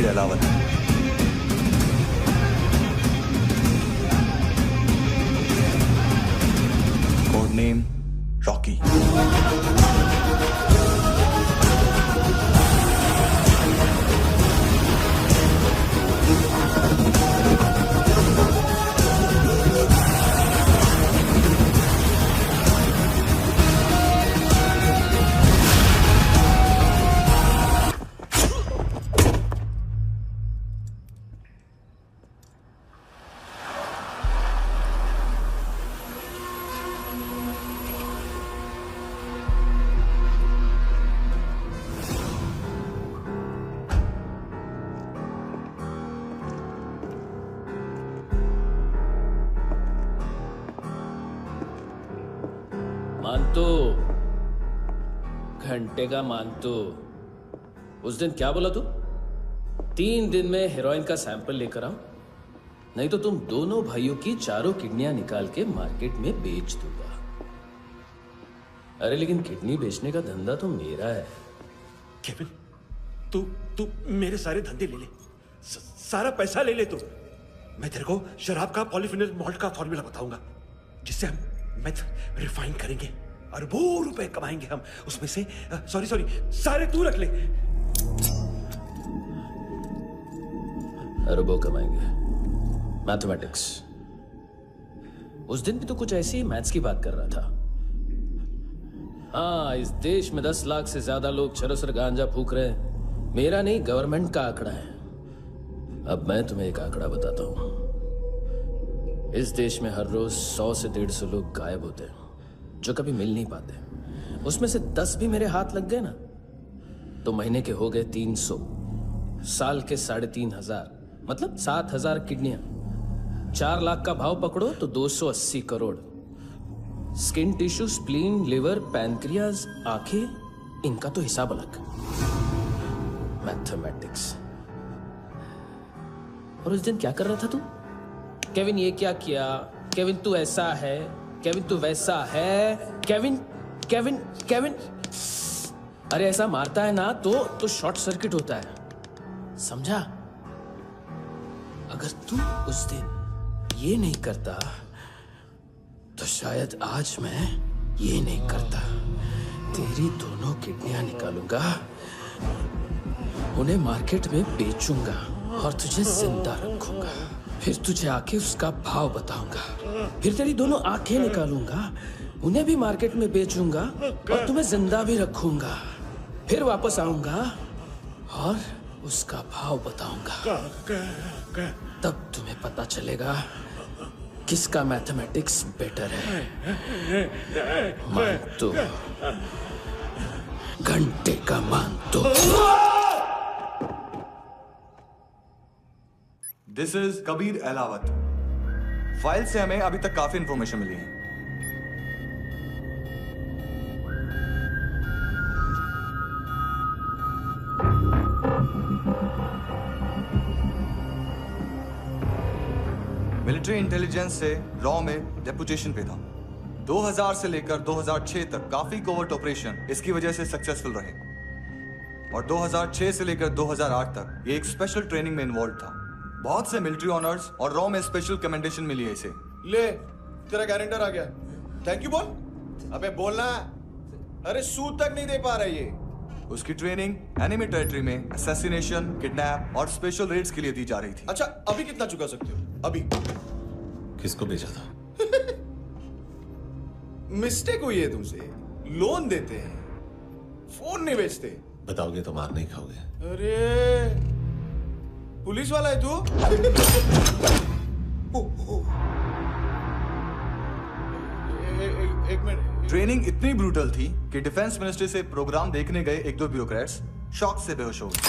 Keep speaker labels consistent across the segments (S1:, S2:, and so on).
S1: Kabir Ahlawat. Code name Rocky.
S2: मानतो, घंटे का मानतो। उस दिन क्या बोला तू? 3 दिन में हेरोइन का सैंपल लेकर आओ, नहीं तो तुम दोनों भाइयों की चारों किडनियां निकाल के मार्केट में बेच दूंगा। अरे लेकिन किडनी बेचने का धंधा तो मेरा है।
S3: केविन, तू मेरे सारे धंधे ले ले, सारा पैसा ले ले तू। मैं तेरे को शराब का पॉलीफिनल मॉल्ट का फॉर्मूला बताऊंगा, जिससे हम मेथ रिफाइन करेंगे, अरबों रुपए कमाएंगे हम उसमें से। सॉरी सारे तू रख ले।
S2: अरबों कमाएंगे, मैथमेटिक्स। उस दिन भी तो कुछ ऐसी ही मैथ्स की बात कर रहा था। हाँ, इस देश में 10 लाख से ज्यादा लोग चरस गांजा फूक रहे हैं। मेरा नहीं, गवर्नमेंट का आंकड़ा है। अब मैं तुम्हें एक आंकड़ा बताता हूं। इस देश में हर रोज 100 से 150 लोग गायब होते हैं, जो कभी मिल नहीं पाते। उसमें से 10 भी मेरे हाथ लग गए ना, तो महीने के हो गए 300, साल के 3500, मतलब 7000 किडनियां। 4 लाख का भाव पकड़ो तो 280 crore. Skin tissue, spleen, liver, pancreas, आंखें, इनका तो हिसाब अलग। मैथमेटिक्स। और उस दिन क्या कर रहा था तू? केविन ये क्या किया, केविन तू ऐसा है, केविन तू वैसा है, केविन केविन केविन। अरे ऐसा मारता है ना तो शॉर्ट सर्किट होता है, समझा? अगर तू उस दिन ये नहीं करता तो शायद आज मैं ये नहीं करता। तेरी दोनों किडनियां निकालूंगा, उन्हें मार्केट में बेचूंगा और तुझे जिंदा रखूंगा। फिर तुझे आके उसका भाव बताऊंगा। फिर तेरी दोनों आंखें निकालूंगा, उन्हें भी मार्केट में बेचूंगा और तुम्हें जिंदा भी रखूंगा। फिर वापस आऊंगा और उसका भाव बताऊंगा। तब तुम्हें पता चलेगा किसका मैथमेटिक्स बेटर है। मानतो, घंटे का मानतो।
S1: This is Kabir Ahlawat. File से हमें अभी तक काफी इंफॉर्मेशन मिली है। मिलिट्री इंटेलिजेंस से रॉ में डेपुटेशन पे था। 2000 से लेकर 2006 तक काफी कोवर्ट ऑपरेशन इसकी वजह से सक्सेसफुल रहे, और 2006 से लेकर 2008 तक ये एक स्पेशल ट्रेनिंग में इन्वॉल्व था। बहुत से मिलिट्री ऑनर्स और रॉ में स्पेशल कमेंडेशन मिली है इसे।
S4: ले, तेरा गारंटर आ गया। थैंक यू बोल। अबे बोलना। अरे सूद तक नहीं दे पा रहा ये।
S1: उसकी ट्रेनिंग एनिमी टेरिटरी में असैसिनेशन, किडनैप और स्पेशल रेड्स के लिए दी जा रही थी।
S4: अच्छा, अभी कितना चुका सकते हो? अभी
S5: किसको भेजा था?
S4: मिस्टेक हुई है तुमसे। लोन देते हैं, फोन नहीं बेचते।
S5: बताओगे तो मार नहीं खाओगे।
S4: अरे पुलिस वाला है तू? एक मिनट।
S1: ट्रेनिंग इतनी ब्रूटल थी कि डिफेंस मिनिस्ट्री से प्रोग्राम देखने गए 1-2 ब्यूरोक्रेट्स शॉक से बेहोश हो गए।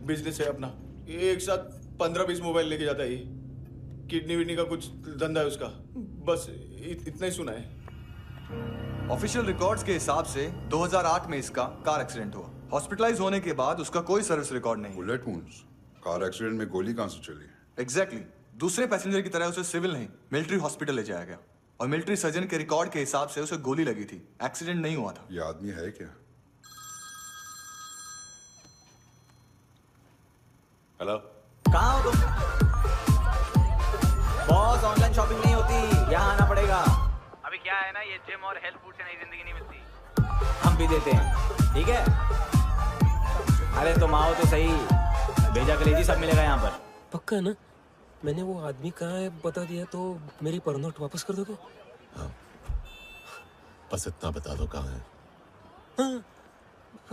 S4: बिजनेस है अपना, एक साथ 15-20 मोबाइल लेके जाता है ये। किडनी विडनी का कुछ धंधा है उसका, बस इतना ही सुना है।
S1: ऑफिशियल रिकॉर्ड्स के हिसाब से 2008 में इसका कार एक्सीडेंट हुआ। हॉस्पिटलाइज होने के बाद उसका कोई सर्विस रिकॉर्ड नहीं।
S6: बुलेट वुंड्स, कार एक्सीडेंट में गोली कहां से चली?
S1: एग्जैक्टली दूसरे पैसेंजर की तरह उसे सिविल नहीं मिलिट्री हॉस्पिटल ले जाया गया और मिलिट्री सर्जन के रिकॉर्ड के हिसाब से उसे गोली लगी थी, एक्सीडेंट नहीं हुआ था।
S6: ये आदमी है क्या?
S5: हेलो,
S7: कहाँ हो तुम? बॉस, ऑनलाइन शॉपिंग नहीं होती, यहाँ आना पड़ेगा।
S8: अभी क्या है ना, ये जिम और हेल्थ फूड से नई जिंदगी नहीं मिलती।
S7: हम भी देते हैं, ठीक है? अरे तुम आओ तो सही, भेजा कलेजी सब मिलेगा यहाँ पर।
S9: पक्का ना? मैंने वो आदमी कहाँ है बता दिया तो मेरी पर नोट वापस कर दोगे?
S5: बस इतना बता दो कहाँ है।
S9: हाँ,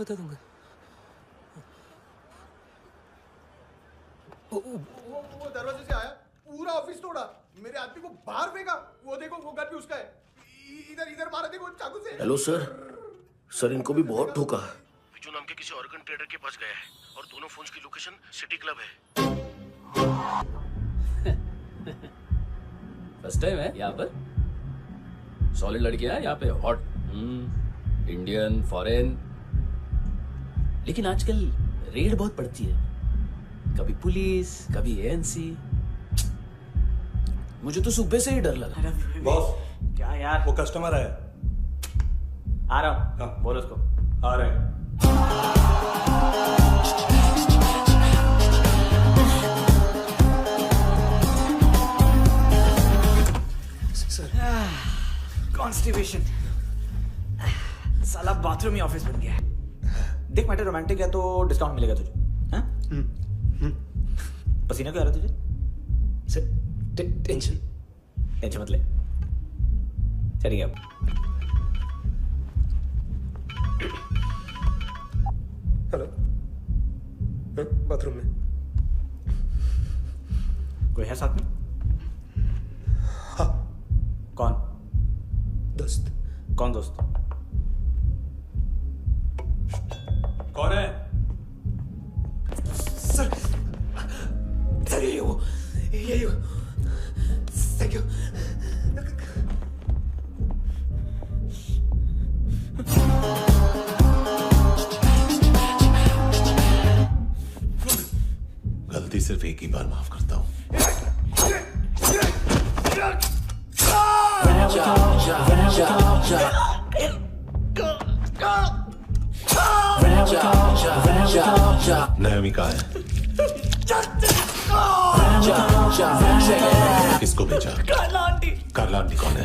S9: बता दूंगा।
S4: वो दरवाजे से आया, पूरा ऑफिस तोड़ा, मेरे आदमी को बाहर फेंका। वो देखो, वो गन भी उसका है। इधर इधर मारा, देखो चाकू से।
S2: हेलो सर, इनको भी बहुत ठोका।
S10: बिजू नाम के किसी ऑर्गन ट्रेडर के पास गया है और दोनों फोन्स की लोकेशन सिटी क्लब है।
S2: फर्स्ट टाइम है यहाँ पर। सॉलिड लड़कियां यहाँ पे हॉट, इंडियन, फॉरेन। लेकिन आजकल रेड बहुत पड़ती है, कभी पुलिस, कभी एएनसी। मुझे तो सुबह से ही डर लगा।
S3: बॉस,
S7: क्या यार?
S3: वो कस्टमर है।
S7: आ रहा हूँ।
S3: हाँ।
S7: बोलो उसको।
S3: आ रहे हैं।
S7: कॉन्स्टिपेशन, साला बाथरूम ही ऑफिस बन गया है। देख मैटर रोमांटिक है तो डिस्काउंट मिलेगा तुझे। हाँ? पसीना क्यों आ रहा है तुझे?
S9: Sir tension.
S7: टेंशन मत ले, चलिए अब।
S9: हेलो, बाथरूम में
S7: कोई है साथ में?
S9: हाँ।
S7: कौन?
S9: दोस्त।
S7: कौन दोस्त?
S3: कौन है?
S9: सर यही हो, यही हो। Thank you.
S5: गलती सिर्फ एक ही बार माफ करता हूँ। नयमी कहाँ है? किसको भेजा? कार्ला आंटी कौन है?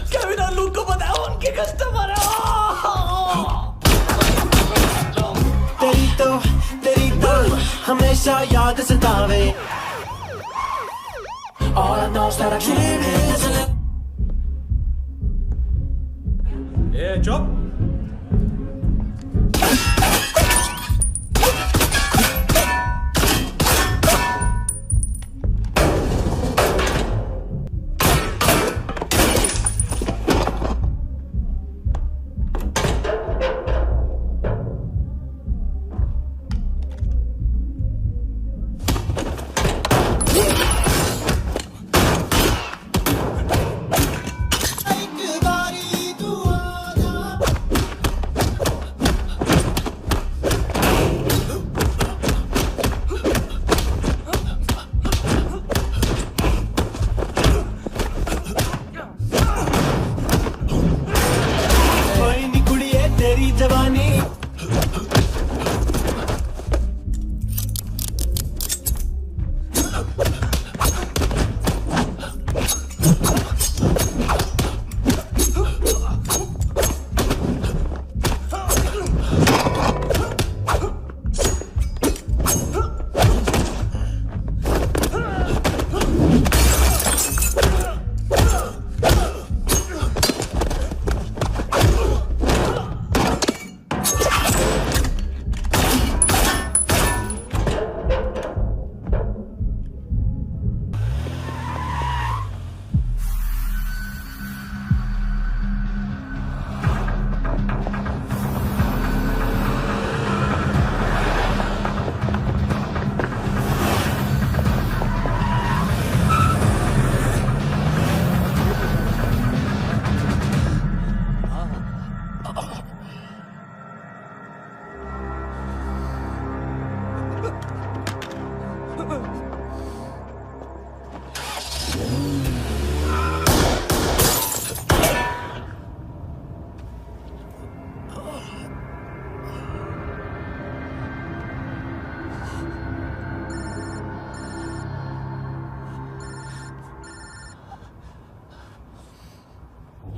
S7: लूक को बताया, उनके कस्टमर है।
S11: तेरी तो हमेशा याद सतावे। All I know is that I dream is
S3: ए चुप।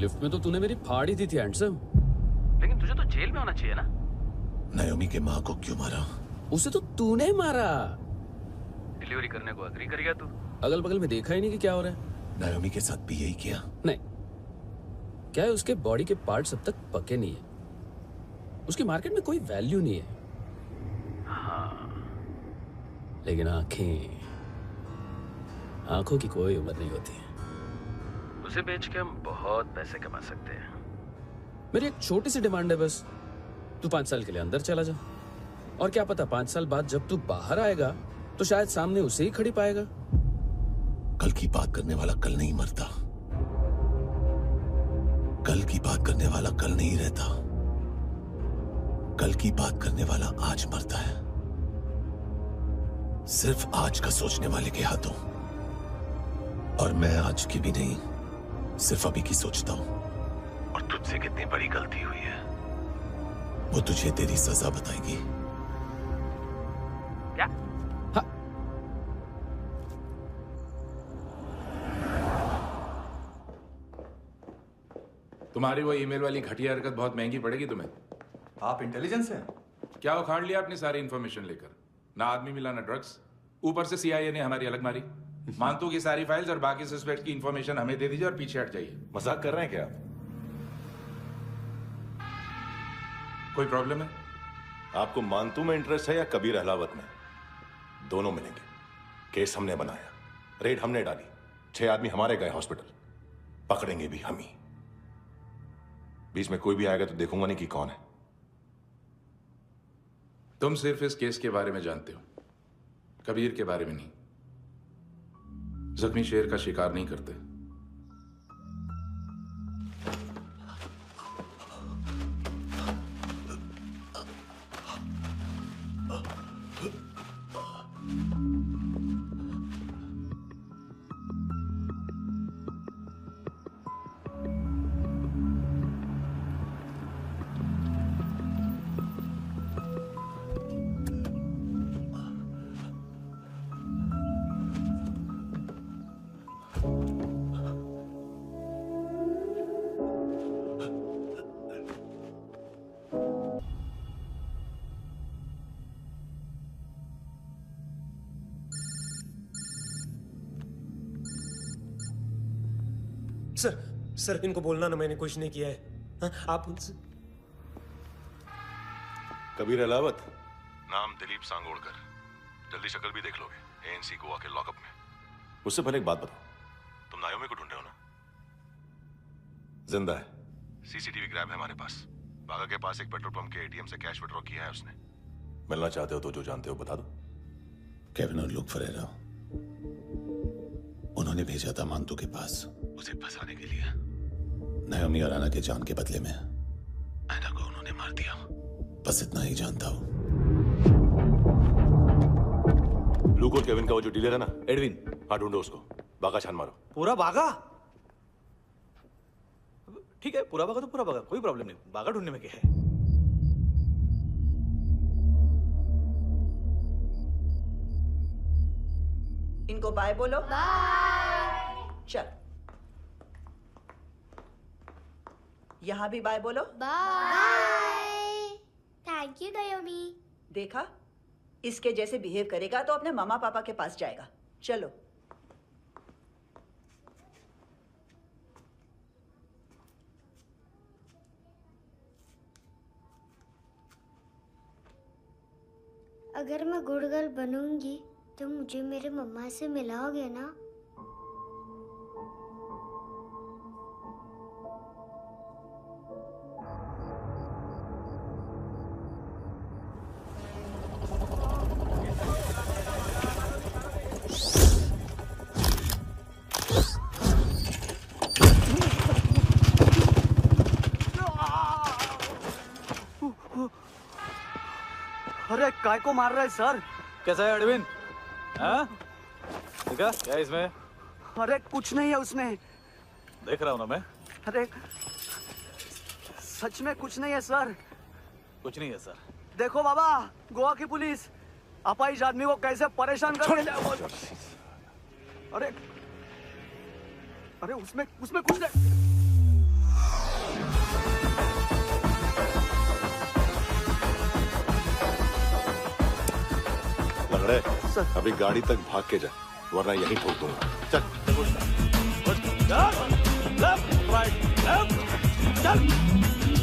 S2: लिफ्ट में तो तूने मेरी फाड़ ही दी थी हैंडसम।
S8: लेकिन तुझे तो जेल में होना चाहिए ना।
S5: नायोमी के माँ को क्यों मारा?
S2: उसे तो तूने मारा।
S8: डिलीवरी करने को एग्री कर गया तू।
S2: अगल बगल में देखा ही नहीं कि क्या हो रहा है।
S5: नायोमी के साथ भी यही किया?
S2: नहीं, क्या है उसके बॉडी के पार्ट्स अब तक पके नहीं है, उसकी मार्केट में कोई वैल्यू नहीं है।
S8: हाँ।
S2: लेकिन आंखों की कोई उम्र नहीं होती।
S8: उसे बेच के हम बहुत पैसे कमा सकते हैं।
S2: मेरी एक छोटी सी डिमांड है बस, तू 5 साल के लिए अंदर चला जा, और क्या पता 5 साल बाद जब तू बाहर आएगा तो शायद सामने उसे ही खड़ी पाएगा।
S5: कल की बात करने वाला कल नहीं मरता, कल की बात करने वाला कल नहीं रहता, कल की बात करने वाला आज मरता है। सिर्फ आज का सोचने वाले के हाथों। और मैं आज की भी नहीं, सिर्फ अभी की सोचता हूं।
S10: और तुझसे कितनी बड़ी गलती हुई है
S5: वो तुझे तेरी सजा बताएगी।
S8: क्या?
S2: हाँ।
S12: तुम्हारी वो ईमेल वाली घटिया हरकत बहुत महंगी पड़ेगी तुम्हें।
S1: आप इंटेलिजेंस हैं?
S12: क्या उखाड़ लिया अपनी सारी इन्फॉर्मेशन लेकर? ना आदमी मिला ना ड्रग्स, ऊपर से CIA ने हमारी अलग मारी। मानतू की सारी फाइल्स और बाकी सस्पेक्ट की इन्फॉर्मेशन हमें दे दीजिए और पीछे हट जाइए।
S5: मजाक कर रहे हैं क्या?
S12: कोई प्रॉब्लम है?
S5: आपको मानतू में इंटरेस्ट है या कबीर अहलावत में? दोनों मिलेंगे। केस हमने बनाया, रेड हमने डाली, 6 आदमी हमारे गए हॉस्पिटल, पकड़ेंगे भी हम ही। बीच में कोई भी आएगा तो देखूंगा नहीं कि कौन है।
S12: तुम सिर्फ इस केस के बारे में जानते हो, कबीर के बारे में नहीं। जख्मी शेर का शिकार नहीं करते।
S9: सर इनको बोलना ना मैंने कुछ नहीं किया है। हाँ, आप उनसे।
S5: कबीर अहलावत, नाम दिलीप सांगोड़कर। जल्दी शक्ल भी देख लोगे ANC गोवा के लॉकअप में। मुझसे पहले एक बात बताओ, तुम नायोमी को ढूंढ रहे हो ना? जिंदा है, CCTV ग्रैब है हमारे पास। बागा के पास एक पेट्रोल पंप के ATM से कैश विड्रॉ किया है उसने। मिलना चाहते हो तो जो जानते हो बता दो। केविन और लुक फरेरा, उन्होंने भेजा था मानतू के पास उसे फंसाने के लिए। नायोमी और आना के जान के बदले में आना को उन्होंने मार दिया। बस इतना ही जानता हूं। लूक और केविन का वो जो डीलर है ना, एडविन, हाँ ढूंढो उसको। बागा छान मारो।
S4: पूरा बागा? ठीक है, पूरा बागा तो पूरा बागा, कोई प्रॉब्लम नहीं। बागा ढूंढने में क्या है?
S13: इनको बाय बोलो। बाय। चल, यहां भी बाय बोलो।
S14: बाय। Thank you नायोमी।
S13: देखा, इसके जैसे बिहेव करेगा तो अपने मामा पापा के पास जाएगा। चलो।
S14: अगर मैं गुड गर्ल बनूंगी तो मुझे मेरे मम्मा से मिलाओगे ना?
S4: अरे काय को मार रहा है सर? कैसा है अरविंद? हाँ? देखा क्या है इसमें?
S15: अरे कुछ नहीं है उसमें।
S4: देख रहा हूँ ना मैं।
S15: अरे सच में कुछ नहीं है सर।
S4: कुछ नहीं है सर।
S15: देखो बाबा, गोवा की पुलिस अपाहिज आदमी को कैसे परेशान कर रही है। अरे अरे उसमें कुछ नहीं।
S5: अरे अभी गाड़ी तक भाग के जा, वरना यहीं ठोक दूंगा। चल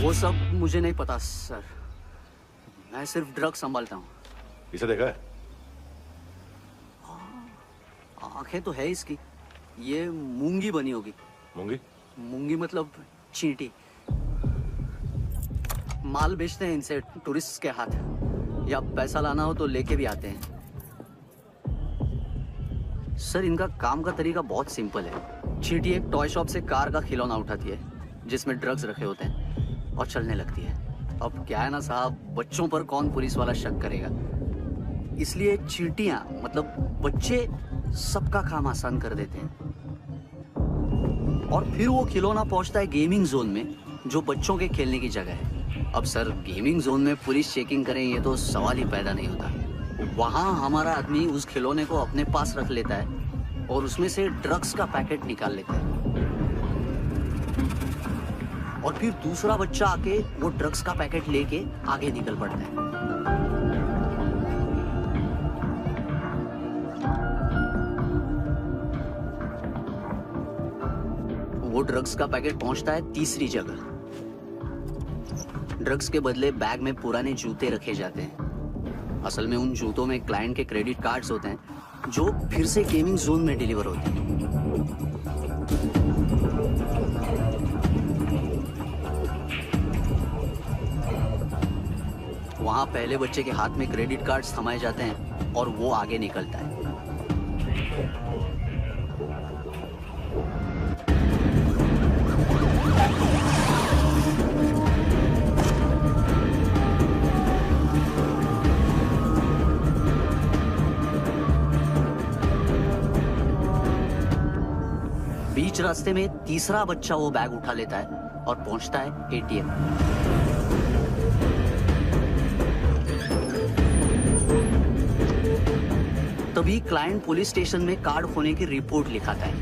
S15: वो सब मुझे नहीं पता सर, मैं सिर्फ ड्रग संभालता हूँ।
S5: इसे देखा है?
S15: आंखें तो है इसकी, ये मूंगी बनी होगी।
S5: मूंगी?
S15: मूंगी मतलब चींटी। माल बेचते हैं इनसे टूरिस्ट के हाथ, या पैसा लाना हो तो लेके भी आते हैं। सर इनका काम का तरीका बहुत सिंपल है। चींटी एक टॉय शॉप से कार का खिलौना उठाती है जिसमें ड्रग्स रखे होते हैं और चलने लगती है। अब क्या है ना साहब, बच्चों पर कौन पुलिस वाला शक करेगा, इसलिए चींटियां मतलब बच्चे सबका काम आसान कर देते हैं। और फिर वो खिलौना पहुंचता है गेमिंग जोन में, जो बच्चों के खेलने की जगह है। अब सर गेमिंग जोन में पुलिस चेकिंग करें ये तो सवाल ही पैदा नहीं होता। वहां हमारा आदमी उस खिलौने को अपने पास रख लेता है और उसमें से ड्रग्स का पैकेट निकाल लेता है, और फिर दूसरा बच्चा आके वो ड्रग्स का पैकेट लेके आगे निकल पड़ता है। वो ड्रग्स का पैकेट पहुंचता है तीसरी जगह। ड्रग्स के बदले बैग में पुराने जूते रखे जाते हैं। असल में उन जूतों में क्लाइंट के क्रेडिट कार्ड्स होते हैं जो फिर से गेमिंग जोन में डिलीवर होते हैं। वहां पहले बच्चे के हाथ में क्रेडिट कार्ड्स थमाए जाते हैं और वो आगे निकलता है। बीच रास्ते में तीसरा बच्चा वो बैग उठा लेता है और पहुंचता है एटीएम। तभी क्लाइंट पुलिस स्टेशन में कार्ड खोने की रिपोर्ट लिखाता है।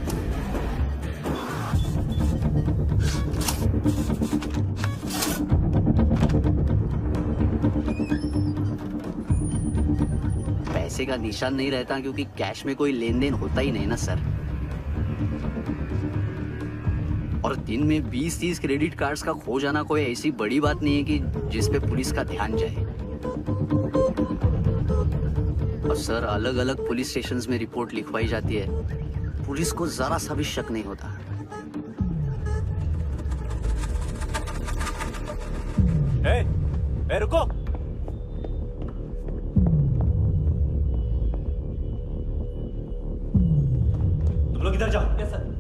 S15: पैसे का निशान नहीं रहता क्योंकि कैश में कोई लेन देन होता ही नहीं ना सर। और दिन में 20-30 क्रेडिट कार्ड्स का खो जाना कोई ऐसी बड़ी बात नहीं है कि जिस पे पुलिस का ध्यान जाए। और सर अलग अलग पुलिस स्टेशंस में रिपोर्ट लिखवाई जाती है, पुलिस को जरा सा भी शक नहीं होता।
S7: रुको, तुम लोग इधर जाओ। Yes sir.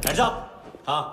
S7: Hands up! हाँ।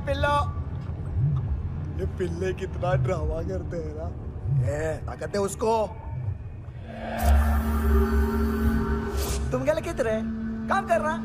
S16: पिल्लो। ये पिल्ले कितना ड्रामा करते हैं ना। ताकत है उसको। तुम क्या लिखित रहे? काम कर रहा।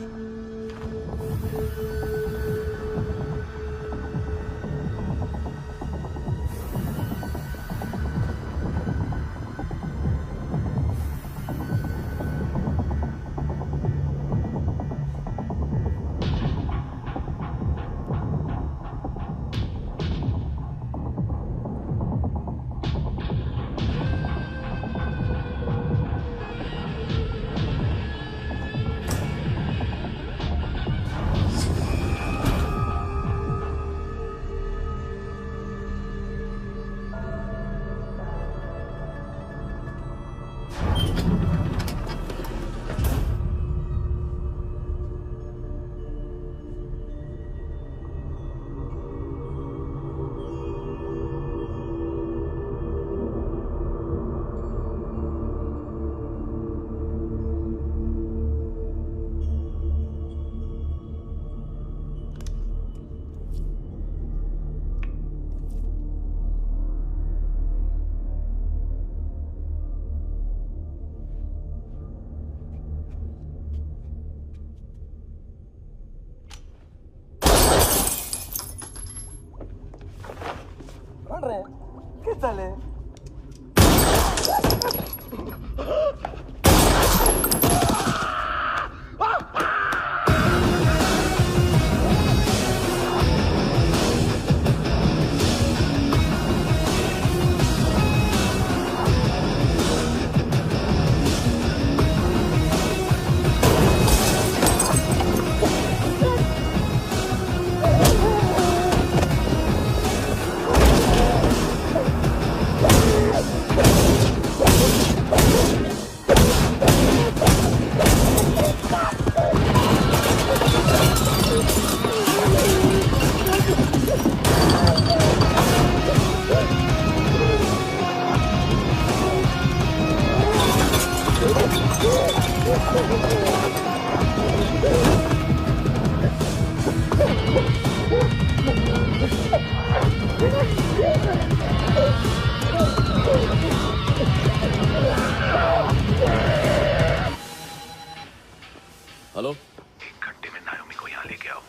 S2: हेलो,
S10: 1 घंटे में नायोमी को यहाँ लेके आओ।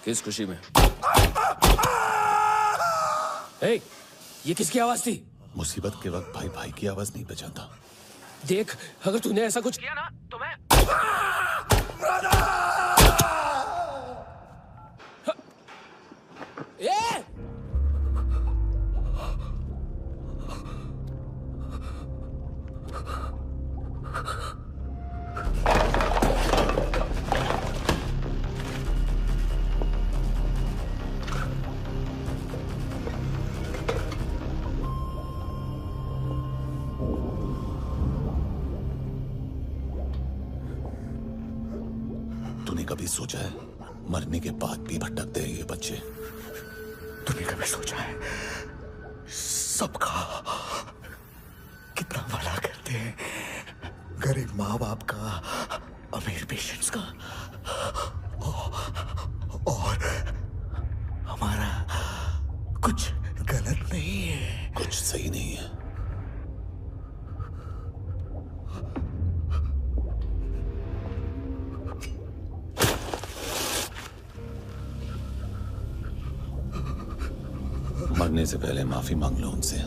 S2: किस खुशी में? ए, ये किसकी आवाज थी?
S5: मुसीबत के वक्त भाई भाई की आवाज नहीं बचाता।
S2: देख, अगर तूने ऐसा कुछ किया ना तो मैं
S5: कभी सोचा है मरने के बाद भी भटकते हैं ये बच्चे?
S16: तूने कभी सोचा है सबका कितना भला करते हैं? गरीब माँ बाप का, अमीर पेशेंट्स का, और हमारा कुछ गलत नहीं है,
S5: कुछ सही नहीं है। मरने से पहले माफी मांग लो उनसे।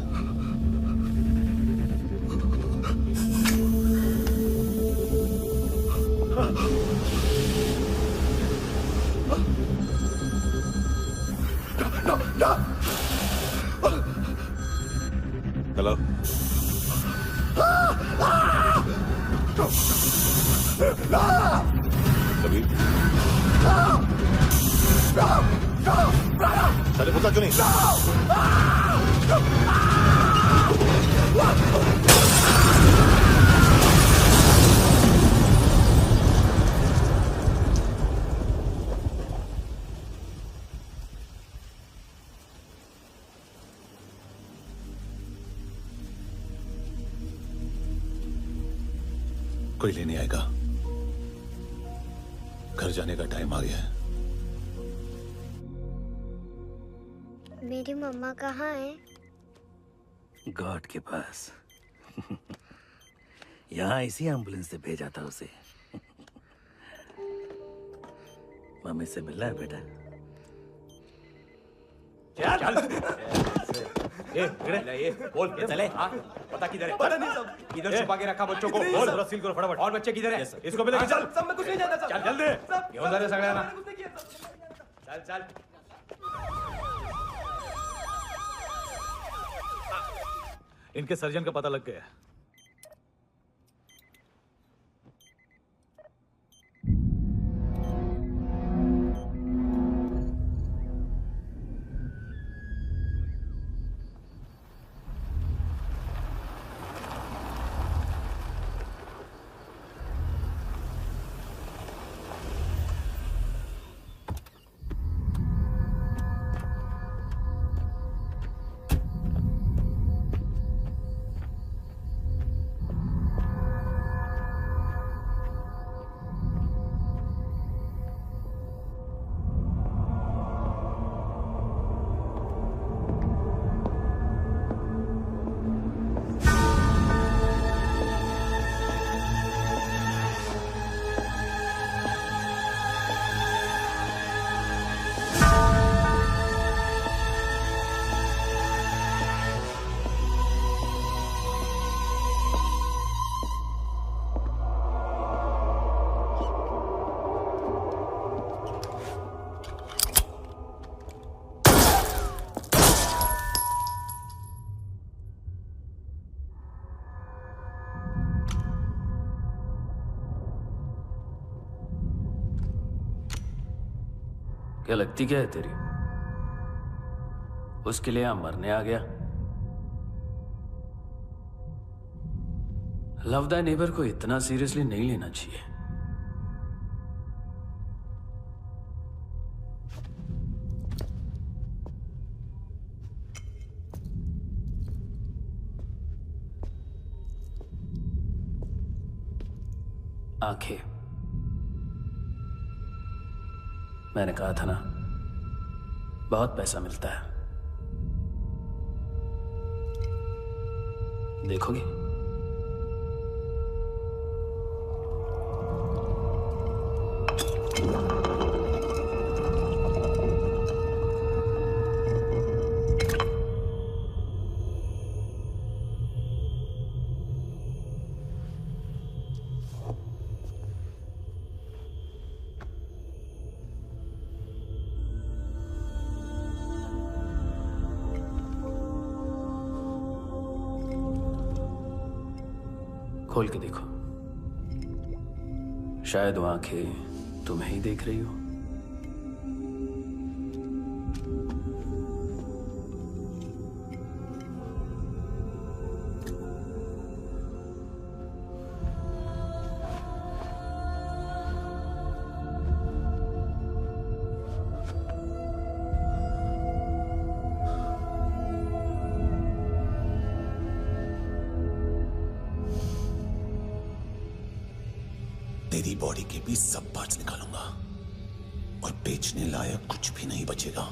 S5: हेलो, कभी सारे पूछा क्यों नहीं? कोई लेने आएगा। घर जाने का टाइम आ गया है।
S14: मेरी मम्मा कहाँ है?
S17: गॉड के पास। यहाँ इसी एम्बुलेंस से भेजा था उसे। मम्मी से मिलना है बेटा।
S7: चल ये बोल चले। हाँ पता किधर है?
S16: पता नहीं सब।
S7: किधर छुपा के रखा बच्चों को? बोल पूरा सील करो फटाफट। और बच्चे किधर है? इसको भी लेके चल।
S16: सब मैं कुछ नहीं जानता सब।
S7: चल जल्दी। घेऊन जा रे सगळ्यांना। चल चल।
S18: इनके सर्जन का पता लग गया।
S2: क्या लगती क्या है तेरी? उसके लिए यहां मरने आ गया? लव द नेबर को इतना सीरियसली नहीं लेना चाहिए। आंखें, मैंने कहा था ना, बहुत पैसा मिलता है। देखोगी? खोल के देखो, शायद वो आंखें तुम्हें ही देख रही हो।
S10: तेरी बॉडी के भी सब पार्ट्स निकालूंगा और बेचने लायक कुछ भी नहीं बचेगा।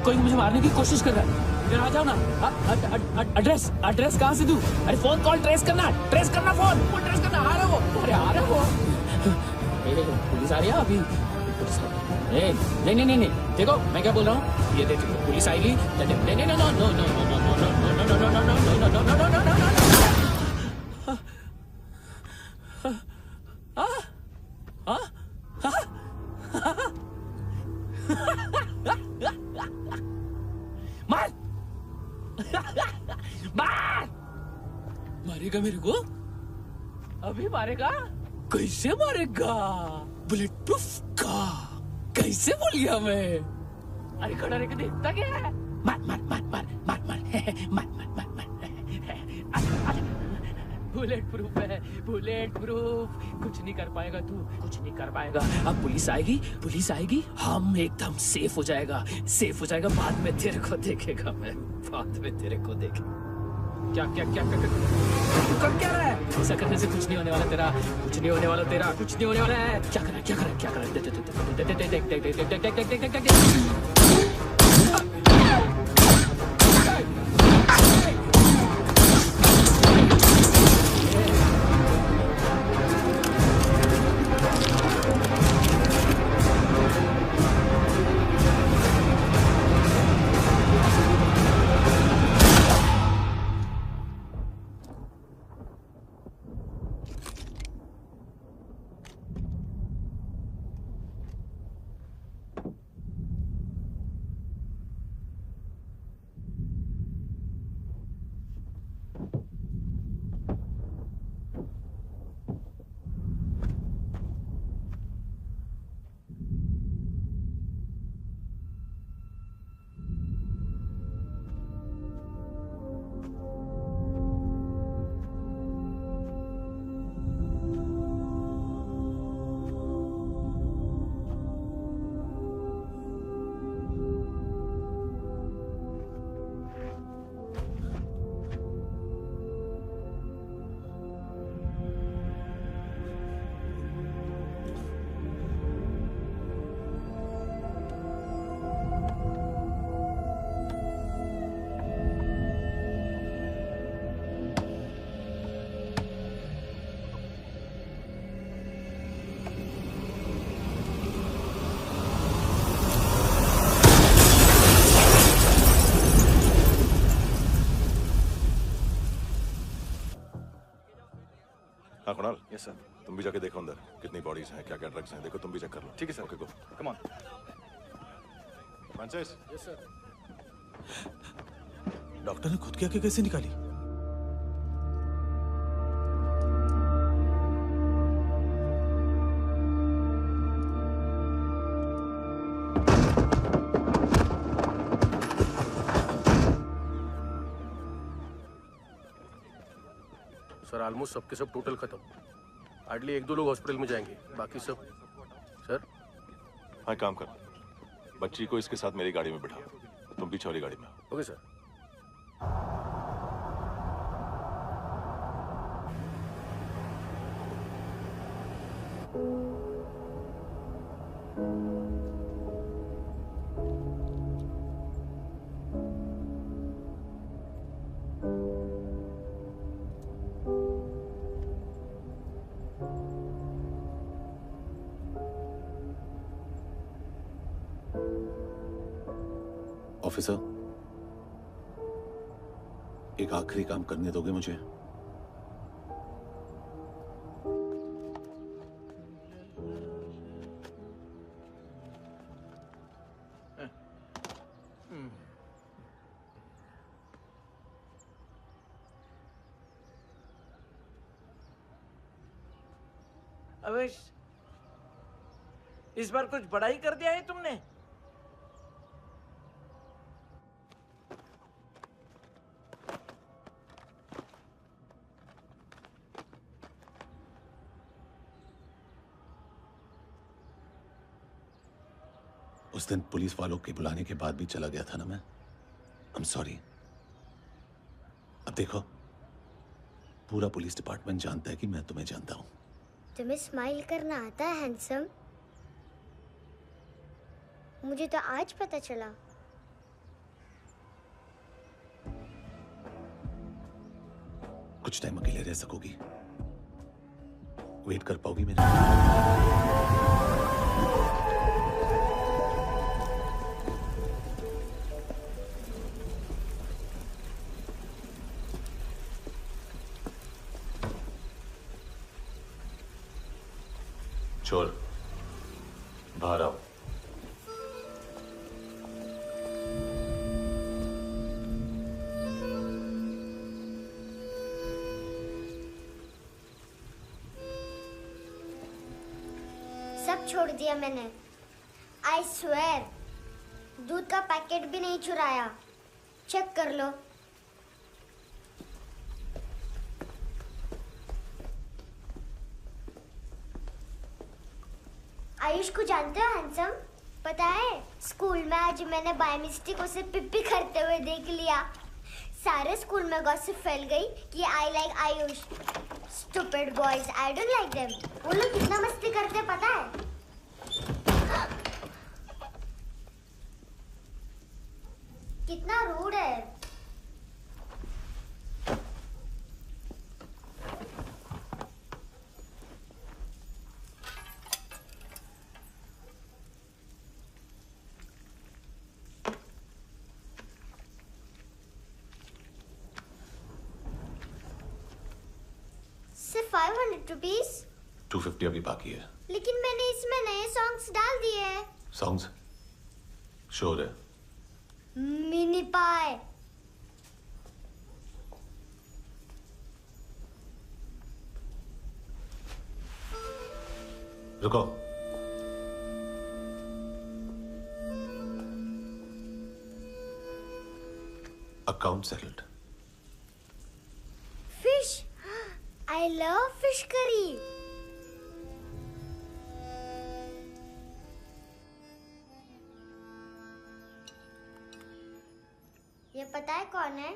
S2: कोई मुझे मारने की कोशिश कर रहा है। इधर आ जाओ ना। एड्रेस कहाँ से दूं? अरे फोन कॉल ट्रेस करना फोन ट्रेस करना। आ रहा वो, अरे आ रहा वो। पुलिस आ रही है अभी। नहीं देखो मैं क्या बोल रहा हूँ, ये देखो पुलिस आएगी। नहीं मारेगा मेरे को? अभी मारेगा? कैसे मारेगा? बुलेट प्रूफ का कैसे बोल गया मैं? अरे खड़ा रह के देखता क्या है? मार बुलेट प्रूफ है, बुलेट प्रूफ। कुछ नहीं कर पाएगा तू, कुछ नहीं कर पाएगा। अब पुलिस आएगी, हम एकदम सेफ हो जाएगा। बाद में तेरे को देखेगा मैं, बाद में तेरे को देखेगा। क्या कर क्या रहा है? ऐसा करने से कुछ नहीं होने वाला तेरा, कुछ नहीं होने वाला है। क्या कर
S1: यस सर।
S5: तुम भी जाके देखो अंदर कितनी बॉडीज हैं, क्या क्या ड्रग्स हैं, देखो तुम भी चेक कर लो।
S1: ठीक है sir.
S5: Okay go.
S1: Come on.
S5: Francis.
S2: Yes sir.
S18: Doctor ने खुद की आंखें कैसे निकाली?
S2: सर ऑलमोस्ट सबके सब टोटल खत्म। हार्डली 1-2 लोग हॉस्पिटल में जाएंगे, बाकी सब। सर
S5: हाँ काम कर, बच्ची को इसके साथ मेरी गाड़ी में बिठा, तुम पीछे वाली गाड़ी में।
S2: Okay sir.
S10: ऑफिसर, एक आखिरी काम करने दोगे मुझे?
S19: अवेश, इस बार कुछ बड़ा ही कर दिया है तुमने।
S10: उस दिन पुलिस वालों के बुलाने के बाद भी चला गया था ना मैं। I am sorry. अब देखो, पूरा पुलिस डिपार्टमेंट जानता है कि मैं तुम्हें जानता हूं।
S14: तुम्हें स्माइल करना आता है हैंडसम? मुझे तो आज पता चला।
S10: कुछ टाइम अकेले रह सकोगी? वेट कर पाओगी मेरे? चोर बाहर आओ।
S14: सब छोड़ दिया मैंने। आई स्वेयर, दूध का पैकेट भी नहीं चुराया। चेक कर लो। आयुष को जानते हो हैंडसम? पता है, स्कूल में आज मैंने बाय मिस्टेक उसे पिप्पी करते हुए देख लिया। सारे स्कूल में गॉसिप फैल गई कि I like Ayush. Stupid boys, I don't like them. वो लोग कितना मस्ती करते पता है? कितना रूड है। सिर्फ 500 रुपीस?
S10: 250 अभी बाकी है।
S14: लेकिन मैंने इसमें नए सॉन्ग्स डाल दिए हैं।
S10: सॉन्ग्स? श्योर है?
S14: मिनी पाए।
S10: रुको। Account settled.
S14: Fish, I love fish curry. ये पता है कौन है?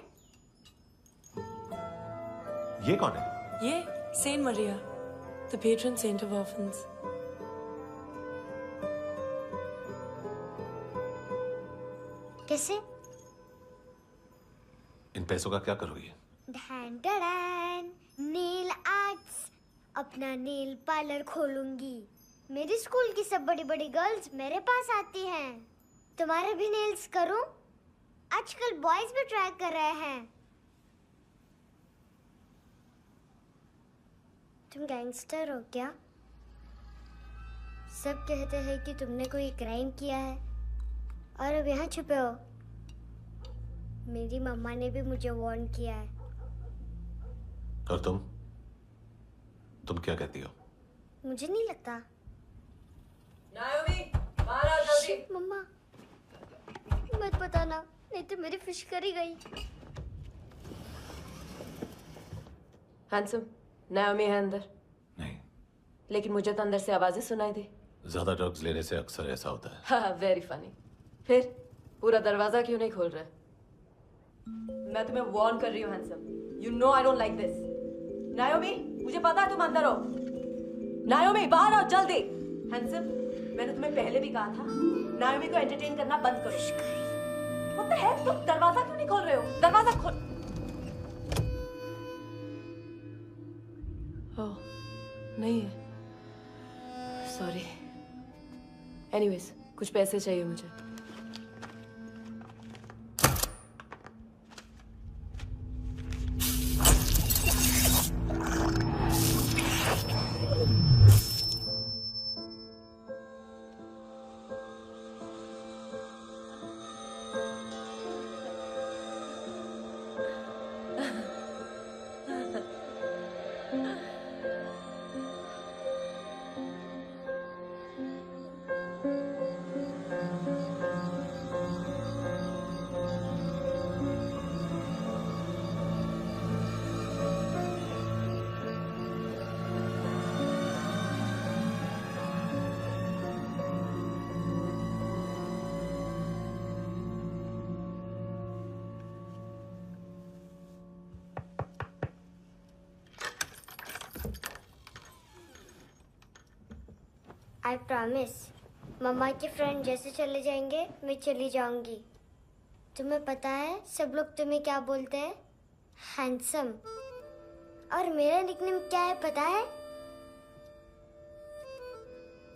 S10: ये कौन है?
S20: ये saint Maria, the patron saint of orphans.
S14: कैसे?
S10: इन पैसों का क्या करोगी?
S14: ढैन ढैन, नेल आर्ट्स। अपना नेल पार्लर खोलूंगी। मेरी स्कूल की सब बड़ी बड़ी गर्ल्स मेरे पास आती हैं। तुम्हारे भी नेल्स करूं? आजकल बॉयज भी ट्राई कर रहे हैं। तुम गैंगस्टर हो क्या? सब कहते हैं कि तुमने कोई क्राइम किया है और अब यहाँ छुपे हो। मेरी मम्मा ने भी मुझे वार्न किया है।
S10: और तुम क्या कहती हो?
S14: मुझे नहीं लगता।
S20: नायोमी, बाहर आओ जल्दी।
S14: मम्मा, मत बताना, नहीं तो मेरी फिश करी गई।
S20: हैंडसम, नायोमी है अंदर।
S10: नहीं।
S20: लेकिन मुझे तो अंदर से आवाजें सुनाई दी।
S10: ज्यादा ड्रग्स लेने से अक्सर ऐसा होता है।
S20: हाँ, वेरी फनी। फिर पूरा दरवाजा क्यों नहीं खोल रहे? मैं तुम्हें वार्न कर रही हूँ handsome. You know I don't like this. नायोमी, मुझे पता है तुम अंदर हो। नायोमी, बाहर आओ जल्दी। हैंडसम, मैंने तुम्हें पहले भी कहा था नायोमी को एंटरटेन करना बंद करो। What the heck? तुम दरवाजा क्यों नहीं खोल रहे हो? दरवाजा खोल। ओह, नहीं है। सॉरी। एनीवेज, कुछ पैसे चाहिए मुझे।
S14: आई प्रॉमिस, मम्मा के फ्रेंड जैसे चले जाएंगे मैं चली जाऊंगी। तुम्हें पता है सब लोग तुम्हें क्या बोलते हैं? हैंडसम। और मेरा निकनेम क्या है पता है?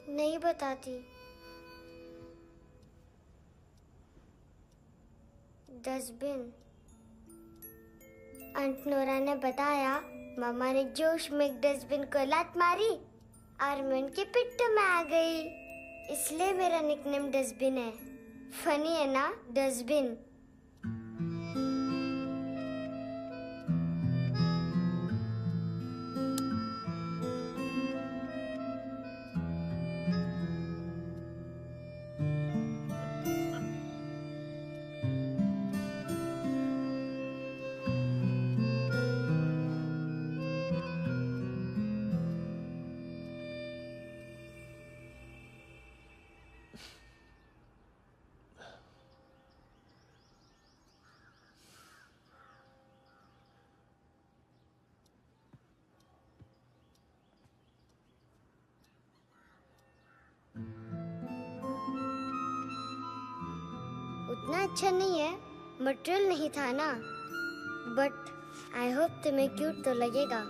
S14: नहीं बताती। डस्टबिन। आंट नोरा ने बताया मम्मा ने जोश में एक डस्टबिन को लात मारी और मैं उनके पिट्ठू में आ गई, इसलिए मेरा निकनेम डस्टबिन है। फनी है ना डस्टबिन? उतना अच्छा नहीं है, मटेरियल नहीं था ना, बट आई होप तुम्हें क्यूट तो लगेगा।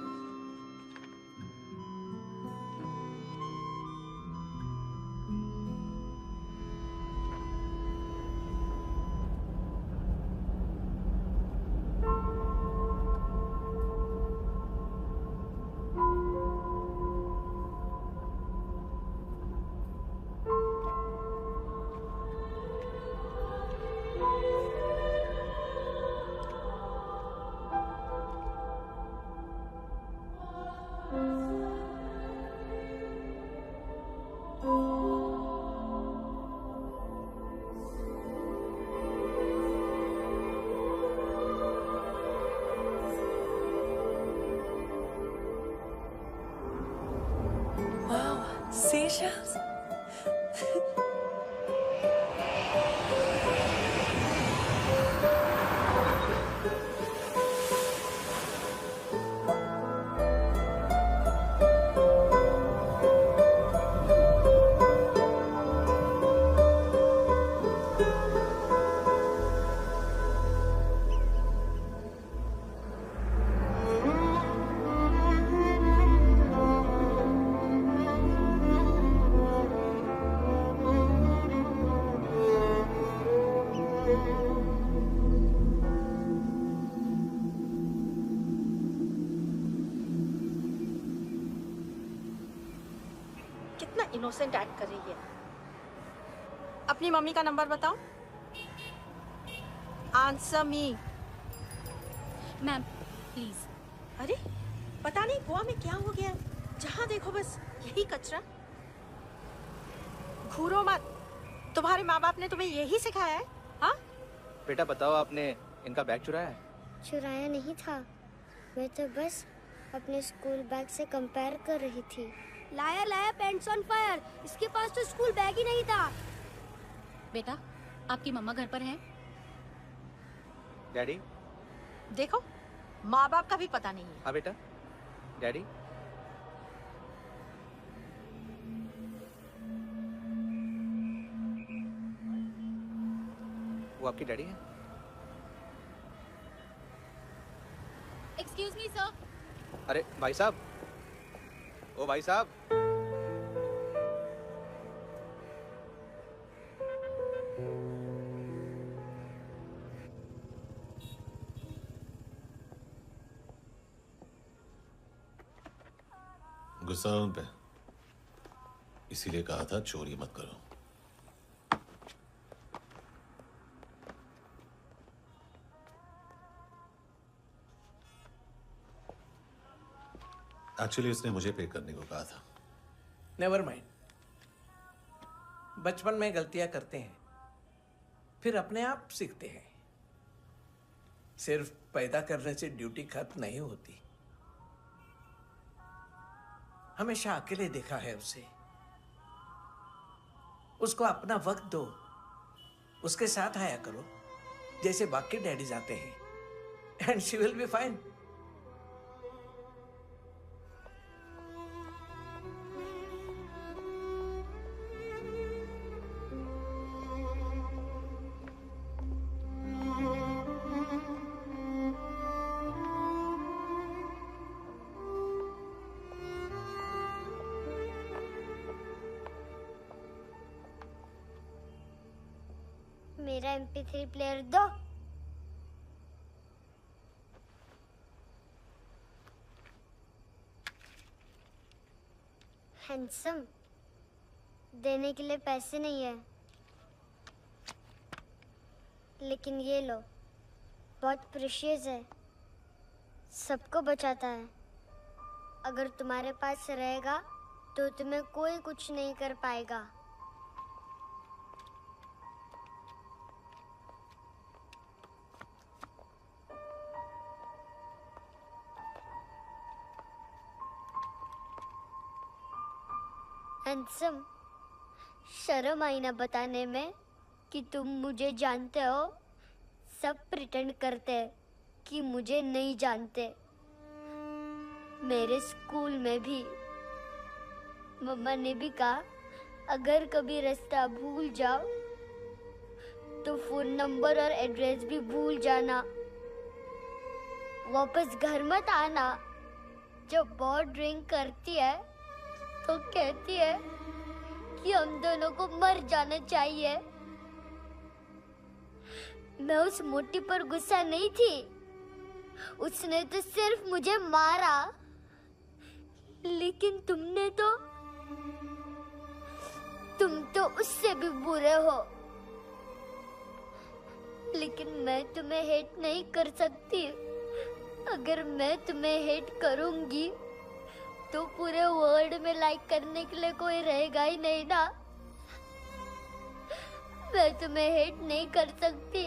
S20: Seashells?
S21: इनोसेंट एक्ट कर रही है। अपनी मम्मी का नंबर बताओ। Answer me.
S22: Ma'am please.
S21: अरे पता नहीं गोवा में क्या हो गया, जहाँ देखो बस यही कचरा। घूरो मत, तुम्हारे माँ बाप ने तुम्हें यही सिखाया है? हाँ
S23: बेटा बताओ, आपने इनका बैग चुराया है?
S14: चुराया नहीं था, मैं तो बस अपने स्कूल बैग से कंपेयर कर रही थी।
S22: लाया लाया पैंट्स ऑन फायर, इसके पास तो स्कूल बैग ही नहीं था। बेटा आपकी मम्मा घर पर हैं?
S23: डैडी
S21: देखो, माँ बाप का भी पता नहीं है।
S23: हाँ बेटा। डैडी वो आपकी डैडी है?
S22: Excuse me sir.
S23: अरे भाई साहब, ओ भाई साहब।
S10: गुस्सा उन पे, इसीलिए कहा था चोरी मत करो। एक्चुअली उसने मुझे पे करने को कहा था।
S19: नेवर माइंड, बचपन में गलतियां करते हैं, फिर अपने आप सीखते हैं। सिर्फ पैदा करने से ड्यूटी खत्म नहीं होती। हमेशा अकेले देखा है उसे। उसको अपना वक्त दो, उसके साथ आया करो जैसे बाकी डैडीज आते हैं, and she will be fine.
S14: मेरा MP3 प्लेयर दो। हैंडसम, देने के लिए पैसे नहीं है, लेकिन ये लो, बहुत प्रेशियस है, सबको बचाता है। अगर तुम्हारे पास रहेगा तो तुम्हें कोई कुछ नहीं कर पाएगा। हैंडसम, शर्म आई ना बताने में कि तुम मुझे जानते हो। सब प्रिटेंड करते हैं कि मुझे नहीं जानते। मेरे स्कूल में भी मम्मा ने भी कहा, अगर कभी रास्ता भूल जाओ तो फोन नंबर और एड्रेस भी भूल जाना, वापस घर मत आना। जब बहुत ड्रिंक करती है तो कहती है कि हम दोनों को मर जाना चाहिए। मैं उस मोटी पर गुस्सा नहीं थी, उसने तो सिर्फ मुझे मारा। लेकिन तुम तो उससे भी बुरे हो। लेकिन मैं तुम्हें हेट नहीं कर सकती। अगर मैं तुम्हें हेट करूंगी तो पूरे वर्ल्ड में लाइक करने के लिए कोई रहेगा ही नहीं ना। मैं तुम्हें हेट नहीं कर सकती।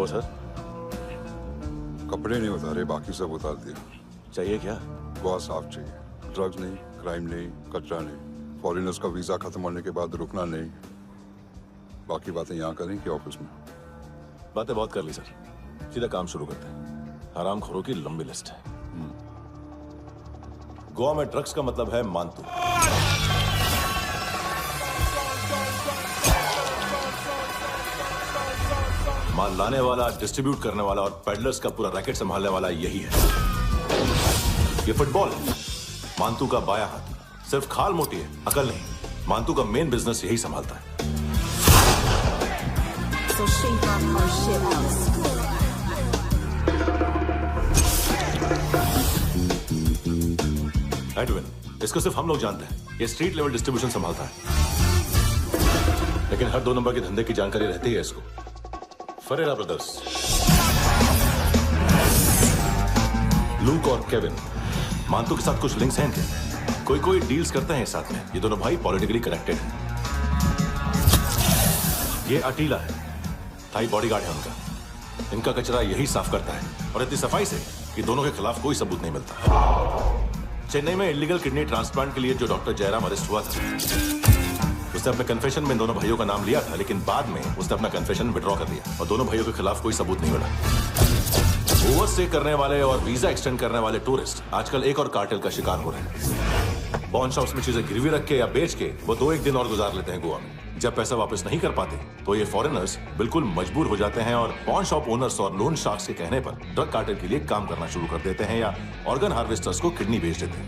S5: हुआ सर?
S3: कपड़े नहीं उतारे, बाकी सब उतार दिया।
S5: चाहिए क्या?
S3: बहुत साफ चाहिए। ड्रग्स नहीं, क्राइम नहीं, कचरा नहीं। फॉरेनर्स का वीजा खत्म होने के बाद रुकना नहीं। बाकी बातें यहाँ करें कि ऑफिस में?
S5: बातें बहुत कर ली सर, सीधा काम शुरू करते हैं। हरामखोरों की लंबी लिस्ट है। गोवा में ड्रग्स का मतलब है मानतू। माल लाने वाला, डिस्ट्रीब्यूट करने वाला और पेडलर्स का पूरा रैकेट संभालने वाला यही है। ये फुटबॉल है, मानतू का बायां हाथ। सिर्फ खाल मोटी है, अकल नहीं। मानतू का मेन बिजनेस यही संभालता है।
S6: So shake off our shit out.
S5: Edwin, इसको सिर्फ हम लोग जानते हैं। ये स्ट्रीट लेवल डिस्ट्रीब्यूशन संभालता है, लेकिन हर 2 नंबर के धंधे की जानकारी रहती है इसको। फरेरा ब्रदर्स, लूक और केविन, मानतू के साथ कुछ लिंक्स हैं इनके। कोई डील्स करते हैं साथ में। ये दोनों भाई पॉलिटिकली कनेक्टेड हैं। ये अटीला है, थाई बॉडीगार्ड है उनका। इनका कचरा यही साफ करता है, और इतनी सफाई से कि दोनों के खिलाफ कोई सबूत नहीं मिलता। चेन्नई में इलीगल किडनी ट्रांसप्लांट के लिए जो डॉक्टर जयराम अरेस्ट हुआ था, उसने अपने कन्फेशन में इन दोनों भाइयों का नाम लिया था, लेकिन बाद में उसने अपना कन्फेशन विड्रॉ कर लिया और दोनों भाइयों के खिलाफ कोई सबूत नहीं मिला। ओवरस्टे करने वाले और वीजा एक्सटेंड करने वाले टूरिस्ट आजकल एक और कार्टेल का शिकार हो रहे हैं। पॉन शॉप्स में चीजें गिरवी रख के या बेच के वो 2-1 दिन और गुजार लेते हैं गोवा में। जब पैसा वापस नहीं कर पाते तो ये फॉरेनर्स बिल्कुल मजबूर हो जाते हैं और पॉन शॉप ओनर्स और लोन शार्क्स के कहने पर ड्रग कार्टेल के लिए काम करना शुरू कर देते हैं या ऑर्गन हार्वेस्टर्स को किडनी बेच देते हैं।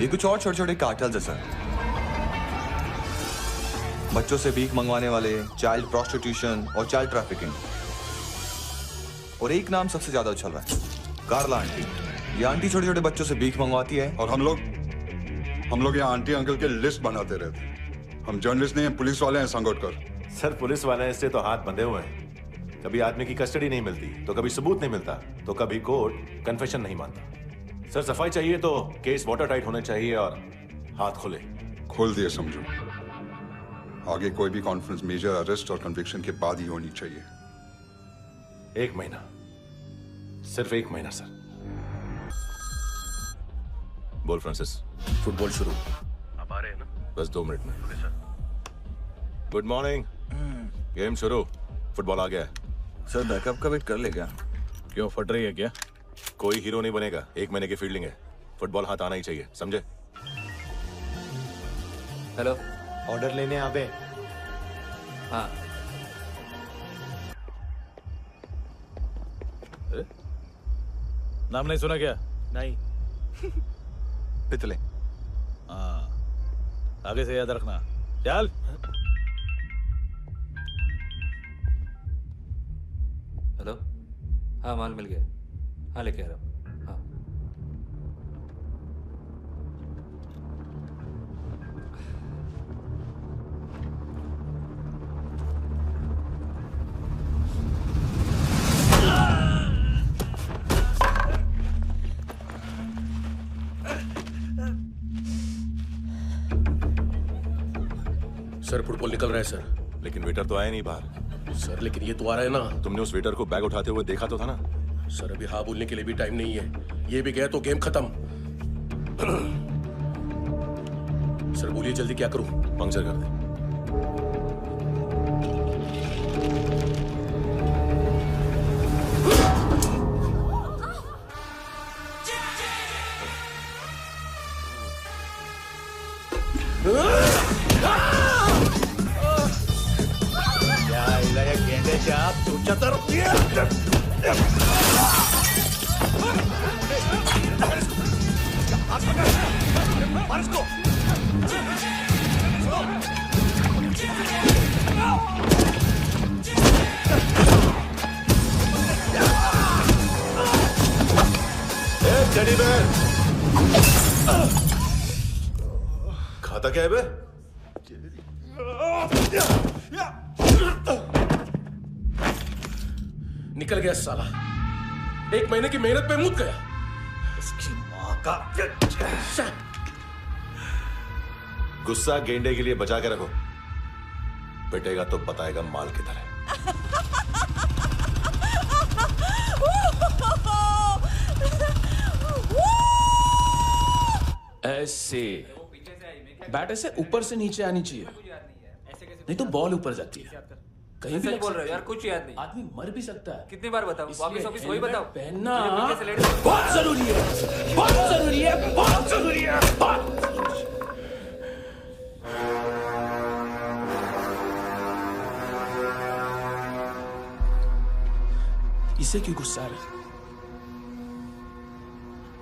S1: ये कुछ और छोटे छोटे कार्टेल्स है सर। बच्चों से भीख मंगवाने वाले, चाइल्ड प्रोस्टिट्यूशन और चाइल्ड ट्रैफिकिंग। और एक नाम सबसे ज्यादा उछल रहा है, कार्ला आंटी। ये आंटी छोटे छोटे बच्चों से भीख मंगवाती है।
S3: और हम लोग यहाँ आंटी अंकल के लिस्ट बनाते रहते हैं। हम जर्नलिस्ट नहीं हैं, पुलिस वाले हैं संगोटकर।
S5: सर पुलिस वाले से तो हाथ बंधे हुए हैं। कभी आदमी की कस्टडी नहीं मिलती, तो कभी सबूत नहीं मिलता, तो कभी कोर्ट कन्फेशन नहीं मानता। सर सफाई चाहिए तो केस वाटर टाइट होने चाहिए और हाथ खुले।
S3: खोल दिए समझो। आगे कोई भी कॉन्फ्रेंस मेजर अरेस्ट और कन्विक्शन के बाद ही होनी चाहिए।
S5: 1 महीना, सिर्फ 1 महीना सर। बोल फ्रांसिस।
S2: फुटबॉल शुरू।
S5: आप आ रहे हैं ना? बस 2 मिनट में। Good morning. गेम शुरू। फुटबॉल आ गया है।
S1: सर बैकअप का वेट कर ले क्या?
S5: क्यों, फट रही है क्या? कोई हीरो नहीं बनेगा, 1 महीने की फील्डिंग है। फुटबॉल हाथ आना ही चाहिए, समझे?
S7: हेलो,
S4: ऑर्डर लेने आ गए?
S7: हाँ।
S18: नाम नहीं सुना क्या?
S4: नहीं।
S1: पितले।
S18: हाँ, आगे से याद रखना। चल।
S7: हेलो, हाँ माल मिल गया। हाँ लेके आ रहा हूँ। हाँ।
S2: सर फुटबॉल निकल रहा है सर।
S5: लेकिन वेटर तो आया नहीं बाहर।
S2: सर लेकिन ये तो आ रहा है ना।
S5: तुमने उस वेटर को बैग उठाते हुए देखा तो था ना?
S2: सर अभी हाँ बोलने के लिए भी टाइम नहीं है। ये भी गया तो गेम खत्म। सर बोलिए जल्दी क्या करूं?
S5: पंक्चर कर दे।
S18: गेंदे से आप चतर
S5: टेडी बेयर खाता क्या है बे?
S2: निकल गया साला। 1 महीने की मेहनत पे मुक गया। इसकी माँ का
S5: गुस्सा गेंडे के लिए बचा के रखो। पिटेगा तो बताएगा माल किधर है।
S2: ऐसे बैट ऐसे ऊपर से नीचे आनी चाहिए, नहीं तो बॉल ऊपर जाती है। कहीं भी
S8: सच बोल रहे हो यार, कुछ याद नहीं।
S2: आदमी मर भी सकता है।
S8: कितनी बार बताऊं? वापिस वही बताओ।
S2: पहनना
S8: मुझे पीछे से लेट-
S2: बहुत जरूरी है, बहुत जरूरी है, बहुत जरूरी है, बहुत। इसे क्यों गुस्सा आ रहा है?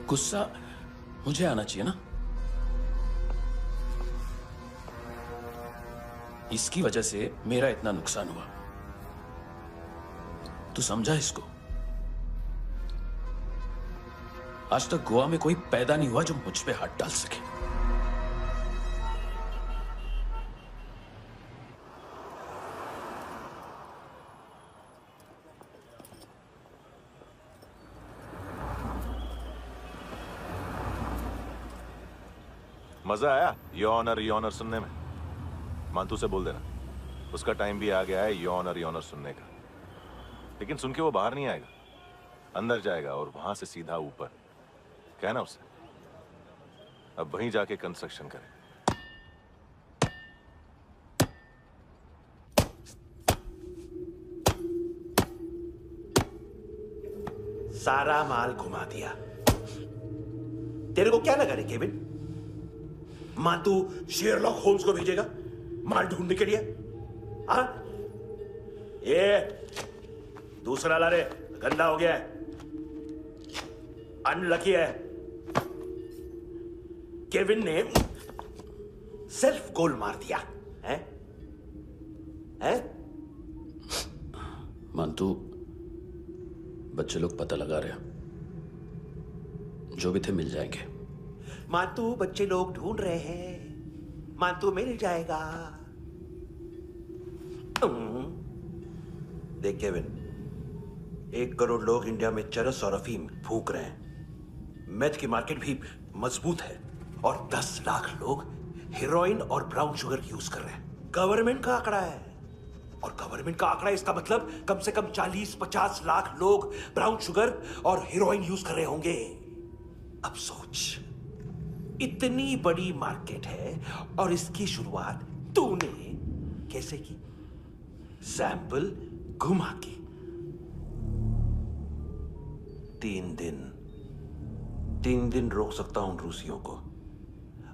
S2: गुस्सा मुझे आना चाहिए ना। इसकी वजह से मेरा इतना नुकसान हुआ। तू समझा इसको? आज तक गोवा में कोई पैदा नहीं हुआ जो मुझ पे हाथ डाल सके।
S5: मजा आया योनर सुनने में? मांतू से बोल देना उसका टाइम भी आ गया है योनर सुनने का। लेकिन सुन के वो बाहर नहीं आएगा, अंदर जाएगा और वहां से सीधा ऊपर। कहना उससे अब वहीं जाके कंस्ट्रक्शन करे।
S11: सारा माल घुमा दिया। तेरे को क्या लगा रे केविन, मातू शेरलॉक होम्स को भेजेगा माल ढूंढने के लिए? हाँ, ये दूसरा ला रे, गंदा हो गया है, अनलकी है। केविन ने सेल्फ गोल मार दिया है? हैं?
S2: मानतू, बच्चे लोग पता लगा रहे हैं, जो भी थे मिल जाएंगे।
S11: मातू बच्चे लोग ढूंढ रहे हैं, मातू मिल जाएगा। देख केविन, 1 करोड़ लोग इंडिया में चरस और अफीम फूंक रहे हैं। मेथ की मार्केट भी मजबूत है और 10 लाख लोग हेरोइन और ब्राउन शुगर यूज कर रहे हैं। गवर्नमेंट का आंकड़ा है, और गवर्नमेंट का आंकड़ा इसका मतलब कम से कम 40-50 लाख लोग ब्राउन शुगर और हेरोइन यूज कर रहे होंगे। अब सोच, इतनी बड़ी मार्केट है और इसकी शुरुआत तूने कैसे की? सैंपल घुमा के। 3 दिन रोक सकता हूं रूसियों को,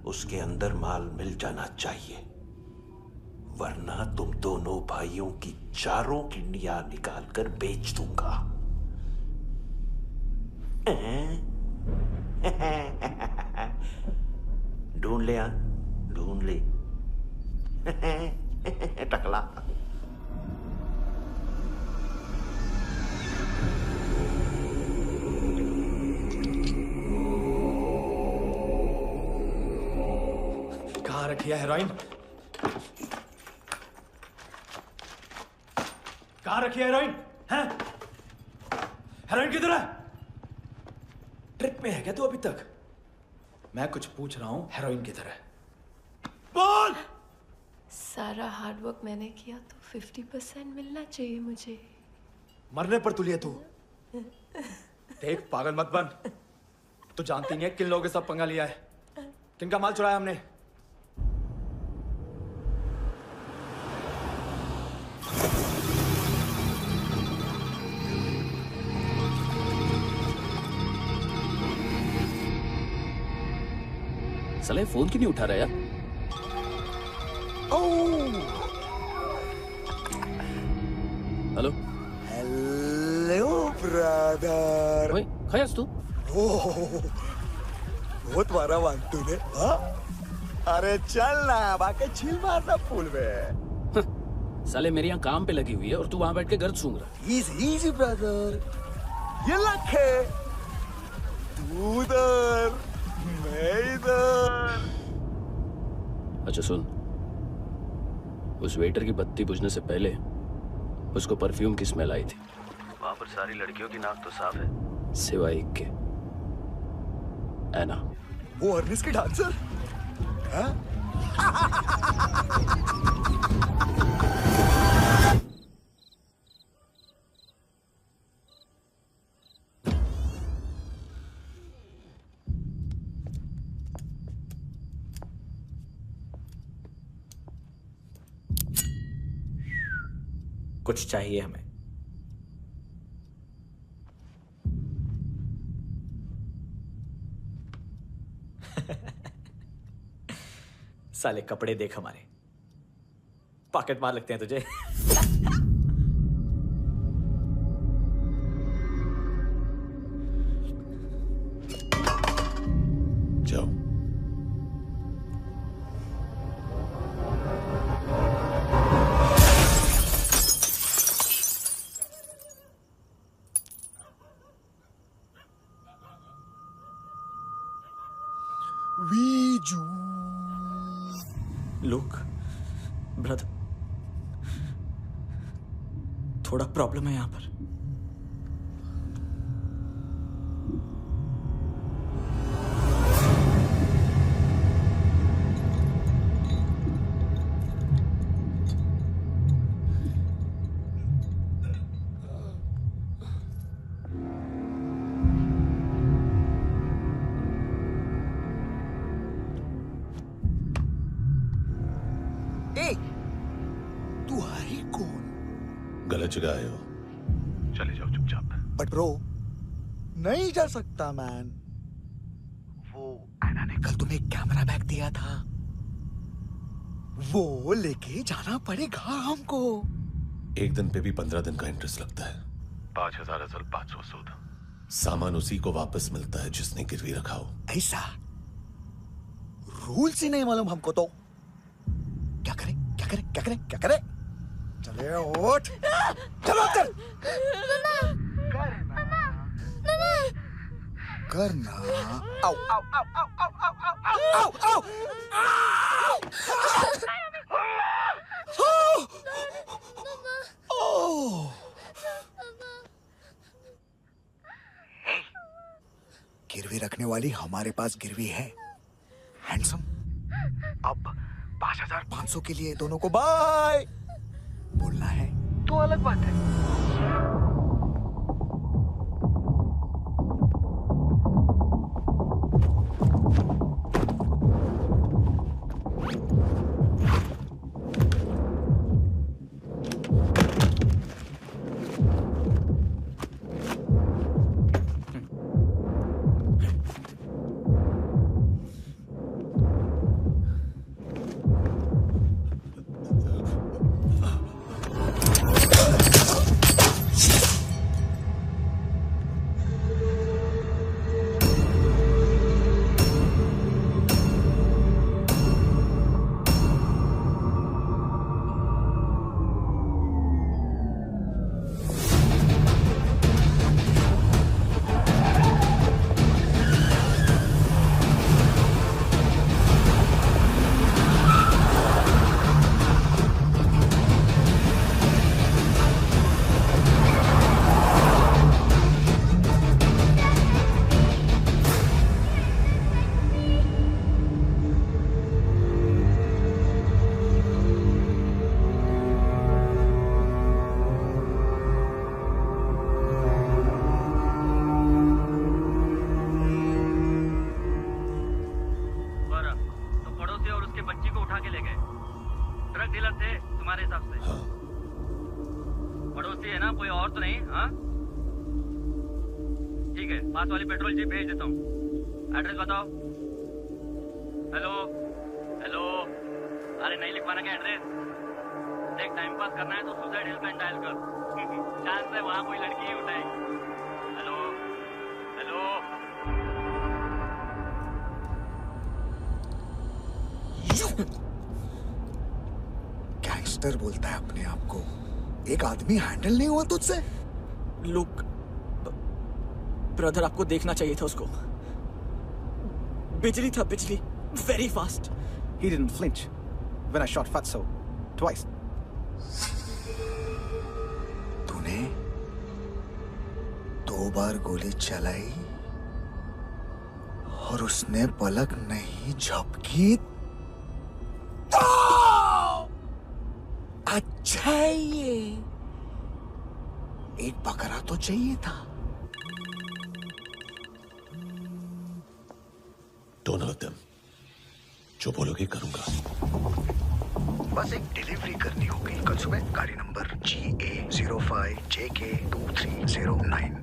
S11: उसके अंदर माल मिल जाना चाहिए, वरना तुम दोनों भाइयों की 4 किडनियां निकाल कर बेच दूंगा। ढूंढ ले, ढूंढ ले टकला।
S4: कहाँ रखी है हेरोइन? कहाँ रखी है हेरोइन? हैं? हेरोइन किधर है? ट्रिप में है क्या तू अभी तक? मैं कुछ पूछ रहा हूं, हेरोइन किधर है? बोल!
S20: सारा हार्डवर्क मैंने किया तो 50% मिलना चाहिए मुझे।
S4: मरने पर तुलिए तू। देख, पागल मत बन। तू जानती नहीं है किन लोगों के साथ पंगा लिया है, किनका माल चुराया हमने।
S2: साले फोन क्यों नहीं उठा रहा यार? Hello
S16: hello brother.
S2: ओए, खयास तू?
S16: बहुत मारा मानतू ने। हाँ? अरे चल ना, बाकी छील मारना पूल में।
S2: साले मेरी यहाँ काम पे लगी हुई है और तू वहां बैठ के गर्द सूंघ रहा।
S16: इजी ब्रदर, ये लक है। तू उधर, मैं इधर।
S2: अच्छा सुन, उस वेटर की बत्ती बुझने से पहले उसको परफ्यूम की स्मेल आई थी। वहां पर सारी लड़कियों की नाक तो साफ है, सिवाय एक के, ऐना।
S16: वो अर्निस की डांसर? हाँ?
S7: कुछ चाहिए हमें। साले कपड़े देख हमारे, पॉकेट मार लगते हैं तुझे।
S10: जाओ।
S16: वीजू
S7: लुक ब्रदर, थोड़ा प्रॉब्लम है यहां पर।
S16: तू है कौन?
S10: गलत जगह आए हो, चले जाओ चुपचाप।
S16: बट ब्रो, नहीं जा सकता मैन। वो एना ने कल तुम्हें एक कैमरा बैग दिया था, वो लेके जाना पड़ेगा हमको।
S10: एक दिन पे भी 15 दिन का इंटरेस्ट लगता है। 5,000 असल 500 सूद। सामान उसी को वापस मिलता है जिसने गिरवी रखा हो।
S16: ऐसा रूल्स ही नहीं मालूम हमको तो। क्या करें क्या करें क्या करें क्या करें? चले उठ, चलो कर करना। आओ आओ आओ आओ आओ आओ आओ आओ। गिरवी रखने वाली हमारे पास गिरवी है हैंडसम। अब 5,500 के लिए दोनों को बाय बोलना है तो अलग बात है।
S15: पास वाली पेट्रोल जीप भेज देता हूँ। एड्रेस बताओ। हेलो हेलो, अरे नहीं लिखवाना क्या एड्रेस? देख टाइम पास करना है तो सुसाइड हेल्पलाइन डायल कर। चांस है वहाँ कोई लड़की ही उठाएगी। Hello hello.
S16: गैंगस्टर बोलता है अपने आप को। एक आदमी हैंडल नहीं हुआ तुझसे?
S7: लुक ब्रदर, आपको देखना चाहिए था उसको। बिजली था, बिजली, very fast.
S9: He didn't flinch when I shot Fatso twice.
S16: तूने 2 बार गोली चलाई और उसने पलक नहीं झपकी तो अच्छा ये एक बकरा तो चाहिए था।
S10: Don't hurt them. जो बोलोगे करूंगा।
S16: बस एक डिलीवरी करनी होगी कल सुबह। गाड़ी नंबर GA05JK2309।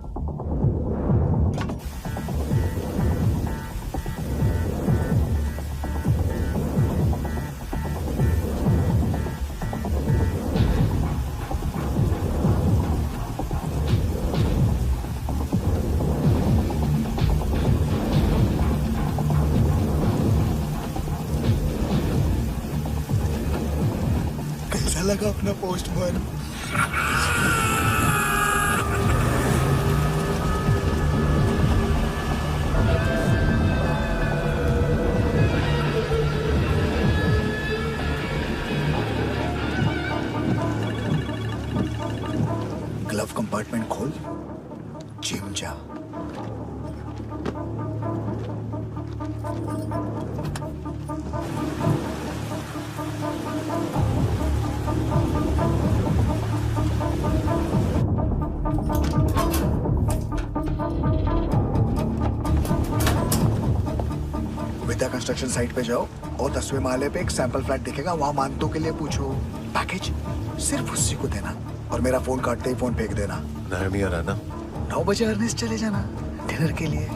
S16: कैसा लगा अपना पोस्टमैन? ग्लव कंपार्टमेंट खोल, जिम जा। विद्या कंस्ट्रक्शन साइट पे जाओ और 10वें माले पे एक सैंपल फ्लैट दिखेगा, वहां मानतों के लिए पूछो। पैकेज सिर्फ उसी को देना और मेरा फोन काटते ही फोन फेंक देना। 9 बजे अर्नेस्ट चले जाना डिनर के लिए।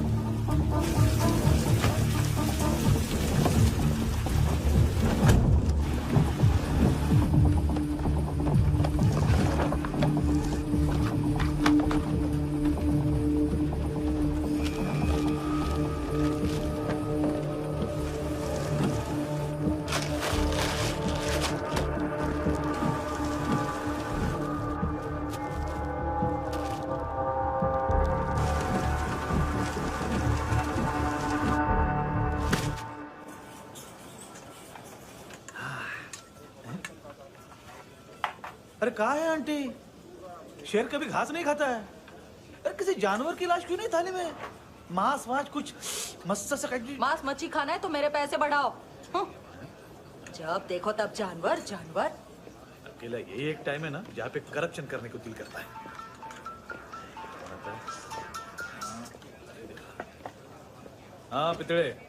S18: अरे कहाँ है आंटी? शेर कभी घास नहीं खाता है। अरे किसी जानवर की लाश क्यों नहीं थाली में? मांस वास कुछ मस्त सा
S20: मांस मच्छी खाना है तो मेरे पैसे बढ़ाओ। जब देखो तब जानवर जानवर।
S18: अकेला यही एक टाइम है ना जहाँ पे करप्शन करने को दिल करता है। हाँ पितड़े।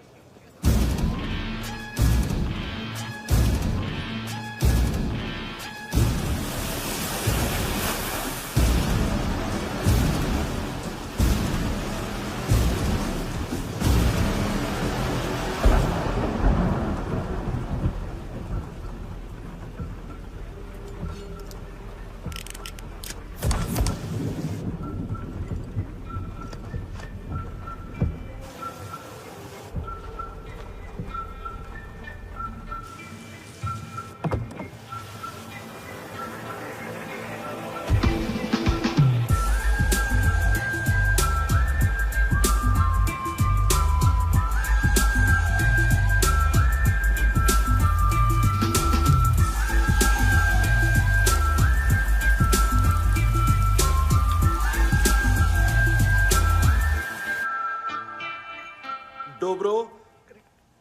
S11: डोब्रो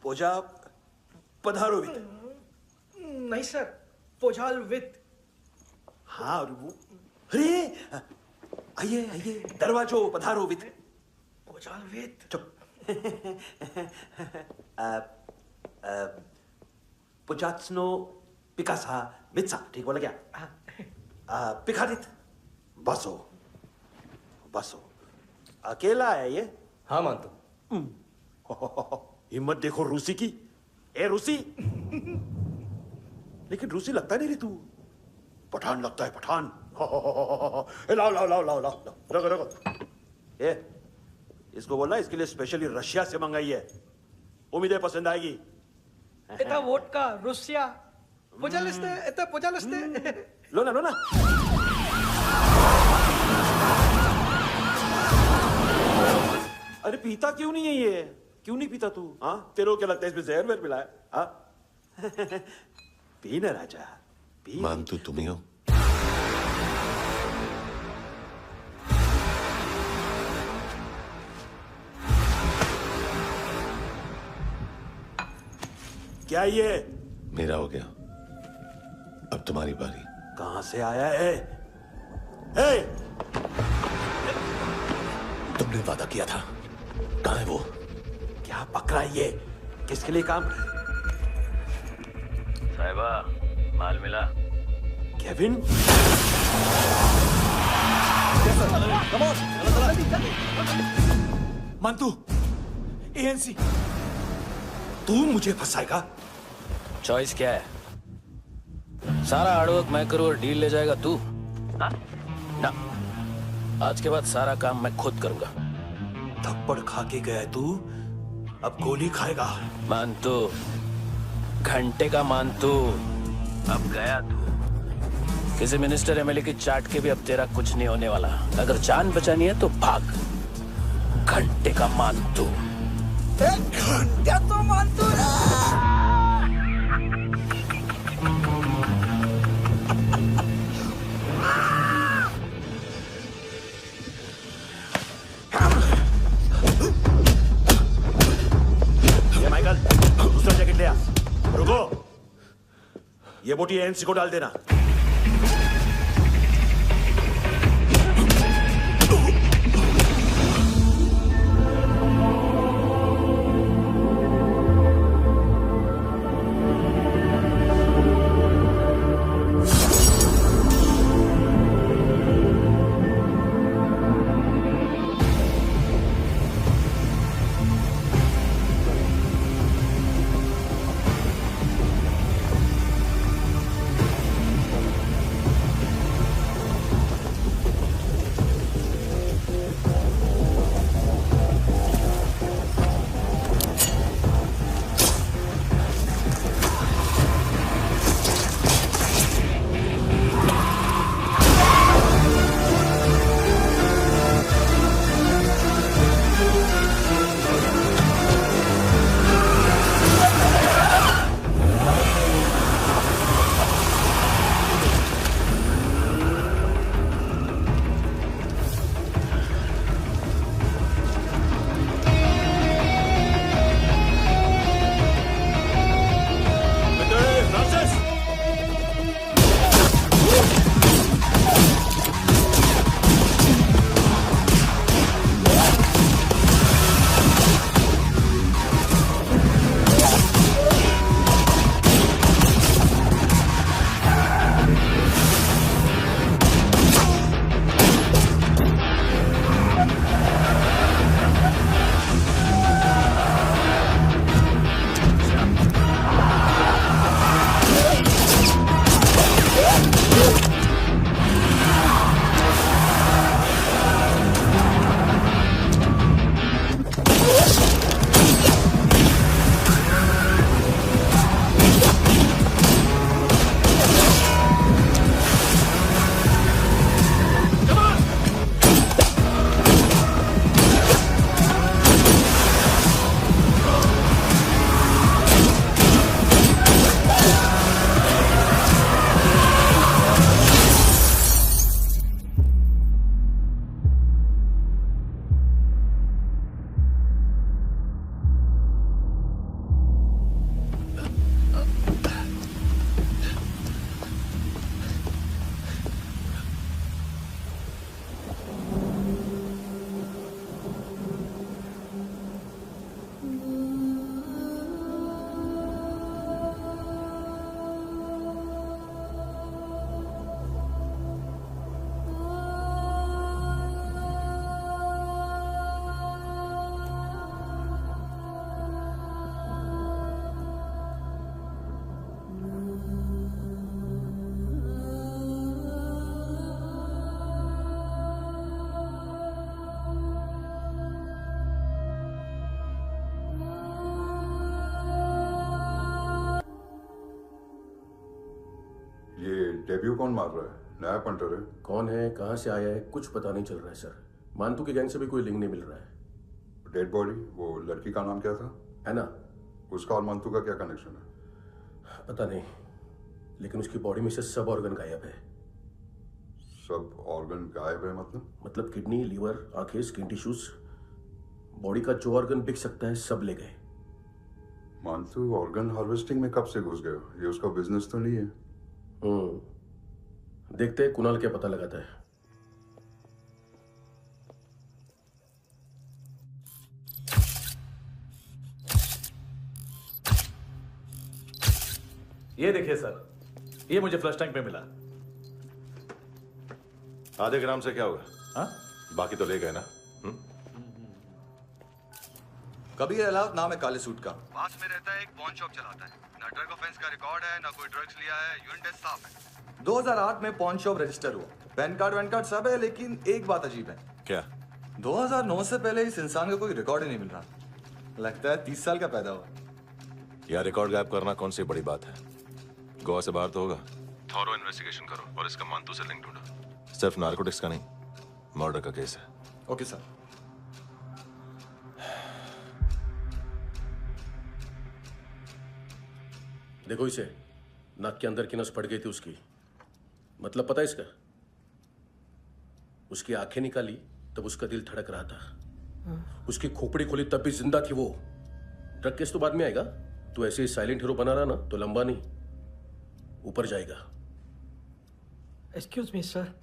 S11: पोजा पधारोवित।
S4: नहीं सर, पोजालवित।
S11: हाँ और वो अरे आइए आइए दरवाजो पधारोवित।
S4: पोजालवित।
S11: चुप। पुजात्सनो पिकासा मित्सा, ठीक बोला क्या? पिकादित बसो बसो। अकेला है ये?
S8: हाँ मानतो।
S11: हिम्मत देखो रूसी की। ए रूसी। लेकिन रूसी लगता नहीं रे तू, पठान लगता है पठान। लाओ लाओ लाओ लाओ लाओ रखो रखो। ए इसको बोलना इसके लिए स्पेशली रशिया से मंगाई है, उम्मीद है पसंद आएगी।
S4: इतना वोडका रूसिया पोजालिस्ते, इतना पोजालिस्ते।
S11: लो ना लो ना। अरे पीता क्यों नहीं है ये? क्यों नहीं पीता तू? हाँ तेरे को क्या लगता है इसमें जहर वहर मिला है? हाँ पी ना राजा पी।
S10: मान तू तुम ही हो।
S11: क्या ये?
S10: मेरा हो गया, अब तुम्हारी बारी।
S11: कहां से आया है? हे!
S10: तुमने वादा किया था, कहां है वो?
S11: क्या पकड़ा ये? किसके लिए काम?
S12: साहिबा
S2: माल मिला?
S11: केविन? मंतु, एएनसी, तू मुझे फंसाएगा?
S2: चॉइस क्या है? सारा हार्डवर्क मैं करूं और डील ले जाएगा तू? ना, आज के बाद सारा काम मैं खुद करूंगा।
S11: थप्पड़ खा के गया तू, अब गोली खाएगा।
S2: मानतू, घंटे का मानतू, अब गया तू। किसी मिनिस्टर एमएलए की चाट के भी अब तेरा कुछ नहीं होने वाला। अगर जान बचानी है तो भाग। घंटे का मानतू।
S16: घंटा तो मानतू
S11: माइकल, दूसरा जैकेट ले आ। रुको, ये बोटी एएनसी को डाल देना।
S3: डेब्यू कौन मार रहा है? नया पंटर है?
S12: कौन है, कहाँ से आया है, कुछ पता नहीं चल रहा है सर। मानतू की गैंग से भी कोई लिंक नहीं मिल रहा है।
S3: डेड बॉडी, वो लड़की का नाम क्या था?
S12: एना।
S3: उसका और मानतू का क्या कनेक्शन है?
S12: पता नहीं, लेकिन उसकी बॉडी में से सब ऑर्गन गायब है।
S3: सब ऑर्गन गायब है
S12: मतलब किडनी, लीवर, आंखें, स्किन टिश्यूज, बॉडी का जो ऑर्गन बिक सकता है सब ले गए।
S3: मानतू ऑर्गन हार्वेस्टिंग में कब से घुस गए? ये उसका बिजनेस तो नहीं है?
S12: देखते हैं कुणाल क्या पता लगाता है।
S13: ये देखिए सर,
S4: ये मुझे फ्लश टैंक में मिला।
S5: आधे ग्राम से क्या होगा?
S4: हाँ?
S5: बाकी तो ले गए ना?
S1: कबीर अलाउत नाम है काले सूट का, पास में रहता है, एक पॉन शॉप चलाता है। ना ड्रग ऑफेंस का रिकॉर्ड है, ना कोई ड्रग्स लिया है, यूरिन टेस्ट साफ है। 2008 में पॉन शॉप रजिस्टर हुआ, पैन कार्ड वैन कार्ड सब है, लेकिन एक बात अजीब है।
S5: क्या?
S1: 2009 से पहले इस इंसान का कोई रिकॉर्ड ही नहीं मिल रहा। लगता है 30 साल का पैदा हुआ।
S5: यार रिकॉर्ड गायब करना कौन सी बड़ी बात है? गोवा से बाहर तो होगा। थॉरो इन्वेस्टिगेशन करो और इसका मानतू से लिंक ढूंढो। सिर्फ नार्कोटिक्स का नहीं, मर्डर का केस है।
S1: Okay sir.
S12: देखो इसे, नाक के अंदर की नस पड़ गई थी उसकी। मतलब पता है इसका? उसकी आंखें निकाली तब उसका दिल धड़क रहा था। उसकी खोपड़ी खोली तब भी जिंदा थी वो। ड्रग केस तो बाद में आएगा। तो ऐसे ही साइलेंट हीरो बना रहा ना तो लंबा नहीं, ऊपर जाएगा।
S18: Excuse me sir.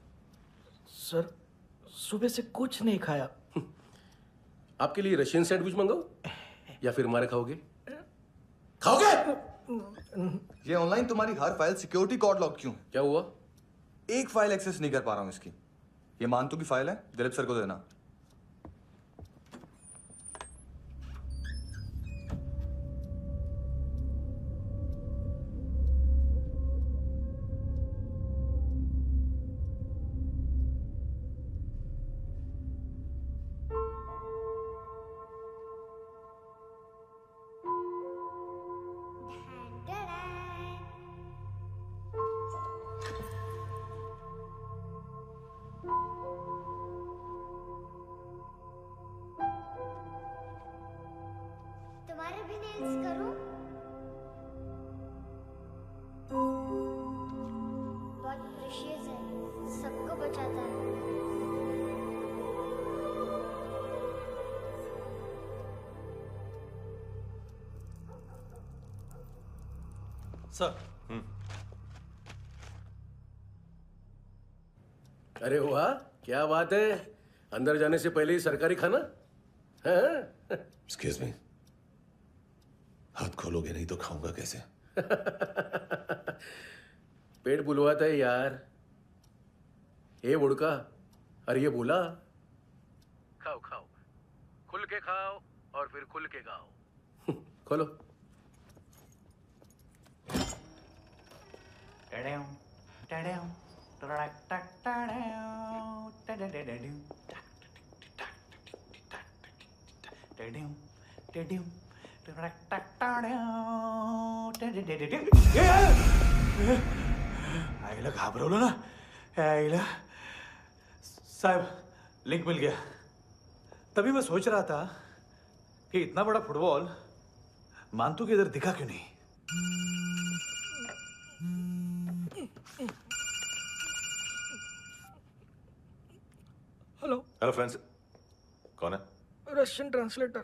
S18: सर सुबह से कुछ नहीं खाया।
S12: आपके लिए रशियन सैंडविच मंगाओ या फिर हमारे खाओगे? खाओगे?
S1: ये ऑनलाइन तुम्हारी हर फाइल सिक्योरिटी कॉर्ड लॉक क्यों है?
S12: क्या हुआ?
S1: एक फाइल एक्सेस नहीं कर पा रहा हूं इसकी। ये मानतू की फाइल है, दिलीप सर को देना।
S14: तुम्हारे भी नेल्स करूं? बहुत प्रेशियस है, सबको बचाता है।
S18: सर।
S12: अरे वाह, क्या बात है। अंदर जाने से पहले ही सरकारी खाना।
S10: एक्सक्यूज मी, हाथ खोलोगे नहीं तो खाऊंगा कैसे?
S12: पेट बुलवाता है यार। ए बुड़का, अरे ये बोला। खाओ खाओ, खुल के खाओ और फिर खुल के गाओ। खोलो।
S18: आईला घाबरवलं ना। आईला साहब, लिंक मिल गया। तभी मैं सोच रहा था कि इतना बड़ा फुटबॉल मानतू के इधर दिखा क्यों नहीं।
S13: हेलो।
S5: हेलो फ्रेंड्स, कौन है?
S13: Russian translator.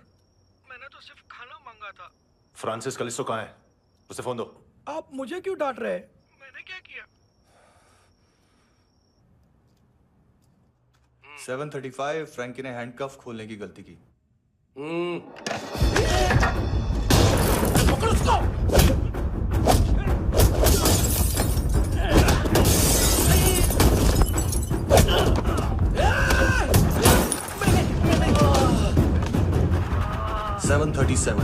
S13: मैंने तो सिर्फ खाना मांगा था।
S5: फ्रांसिस कलिस्टो कहाँ है? उसे फोन दो।
S13: आप मुझे क्यों डांट रहे हैं? मैंने क्या किया?
S1: 735 फ्रैंकी ने हैंडकफ खोलने की गलती की।
S13: पकड़ उसको।
S1: 737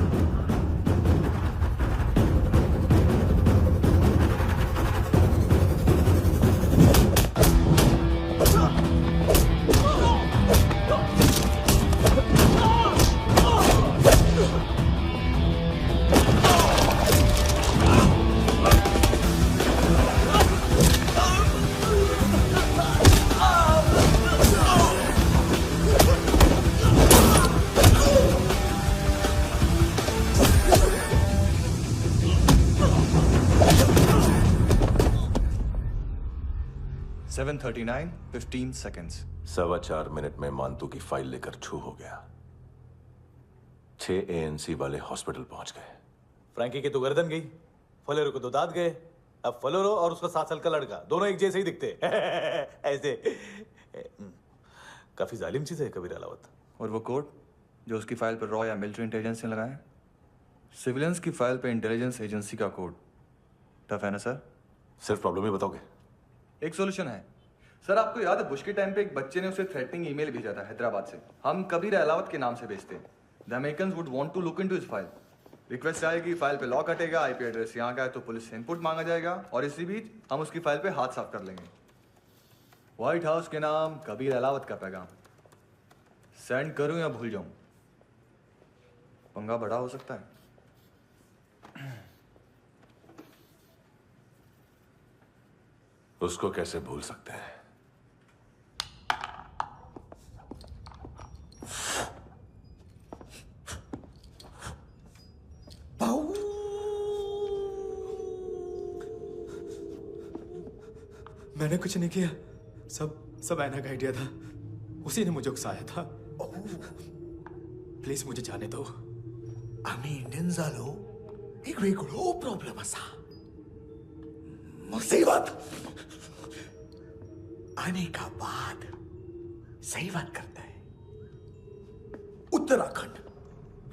S1: 739 15 seconds।
S5: 4.25 मिनट में मानतू की फाइल लेकर छू हो गया। 6 ANC वाले हॉस्पिटल पहुंच गए।
S18: फ्रैंकी की तो गर्दन गई, फलेरो को तो दांत गए। अब फलेरो और उसका 7 साल का लड़का दोनों एक जैसे ही दिखते। ऐसे काफी जालिम चीज है कबीर अलावत।
S1: और वो कोड जो उसकी फाइल पर रॉ या मिलिट्री इंटेलिजेंस ने लगाया, सिविलियंस की फाइल पे इंटेलिजेंस एजेंसी का कोड। टफ है ना सर?
S5: सिर्फ प्रॉब्लम ही बताओगे?
S1: एक सॉल्यूशन है सर। आपको याद है बुश के टाइम पे एक बच्चे ने उसे थ्रेटनिंग ईमेल भेजा था हैदराबाद से। हम कबीर अहलावत के नाम से भेजते हैं। The Americans would want to look into his file. Request आएगी, फाइल पे लॉक हटेगा, आईपी एड्रेस यहाँ का है तो पुलिस से इनपुट मांगा जाएगा और इसी बीच हम उसकी फाइल पे हाथ साफ कर लेंगे। व्हाइट हाउस के नाम कबीर अहलावत का पैगाम। सेंड करूं या भूल जाऊं? पंगा बड़ा हो सकता है।
S5: उसको कैसे भूल सकते हैं?
S4: मैंने कुछ नहीं किया, सब ऐना का आइडिया था। उसी ने मुझे उकसाया था। प्लीज मुझे जाने दो।
S16: आम्ही इंडियन झालो एक वेगळो प्रॉब्लेम असा। मुसीबत आने का बाद सही बात करता है। उत्तराखंड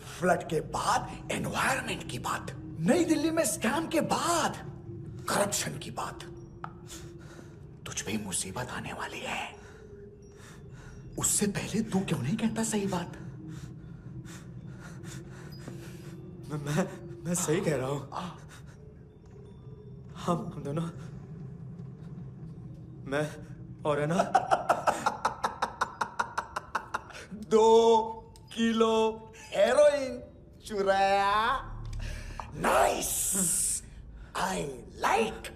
S16: फ्लड के बाद एनवायरनमेंट की बात, नई दिल्ली में स्कैम के बाद करप्शन की बात। तुझ पे मुसीबत आने वाली है, उससे पहले तू क्यों नहीं कहता सही बात?
S4: मैं सही कह रहा हूं। हम दोनों, मैं और है ना
S16: 2 किलो हेरोइन चुराया। Nice, I like.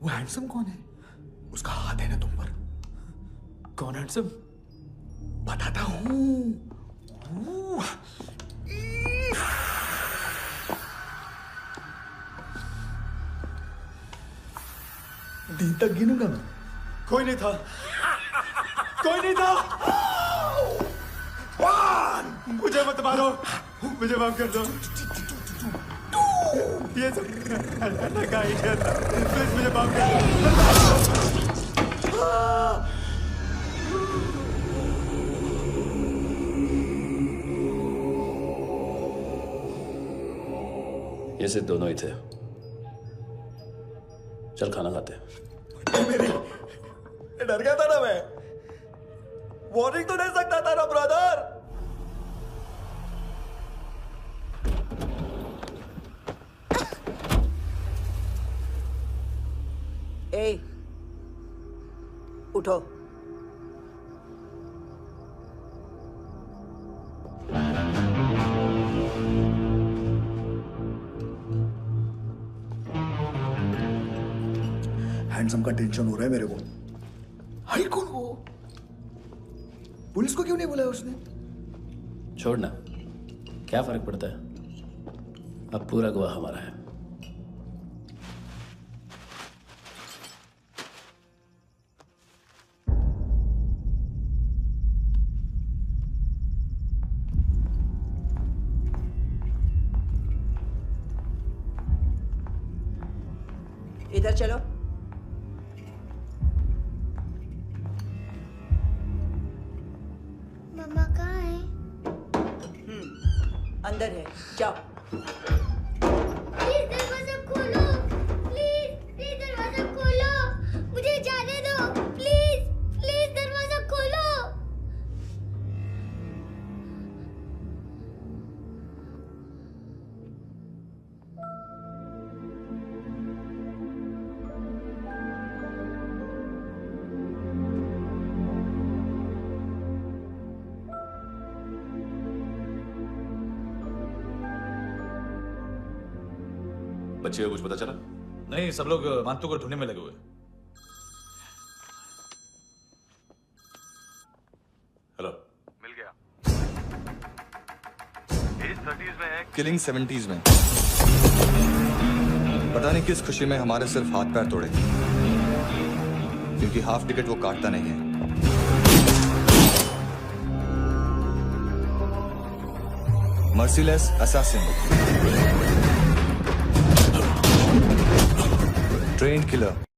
S16: वो हैंडसम कौन है? उसका हाथ है ना तुम पर?
S4: कौन हैंडसम?
S16: बताता हूं। दिन तक गिनूंगा मैं।
S4: कोई नहीं था, कोई नहीं था। मुझे मत मारो, मुझे माफ कर दो। ये सब ऐना का आइडिया था। प्लीज मुझे माफ कर दो।
S2: ये सिर्फ दोनों ही थे। चल खाना खाते हैं।
S16: डर गया था ना मैं। वार्निंग तो दे सकता था ना ब्रदर।
S17: ए, उठो।
S16: हैंडसम का टेंशन हो रहा है मेरे को। हाई कौन वो? पुलिस को क्यों नहीं बुलाया उसने?
S2: छोड़ना, क्या फर्क पड़ता है? अब पूरा गोवा हमारा है।
S17: इधर चलो।
S14: मम्मा कहाँ है?
S17: अंदर है, जाओ।
S14: प्लीज दरवाजा खोलो, प्लीज दरवाजा खोलो, मुझे जाने दो, प्लीज दरवाजा खोलो।
S5: बच्चे को कुछ पता चला?
S18: नहीं, सब लोग मानतू को ढूंढने में लगे हुए।
S5: हेलो,
S1: मिल गया। एज 30s में है, किलिंग 70s में। पता नहीं किस खुशी में हमारे सिर्फ हाथ पैर तोड़े, क्योंकि हाफ टिकट वो काटता नहीं है। Merciless assassin, train killer.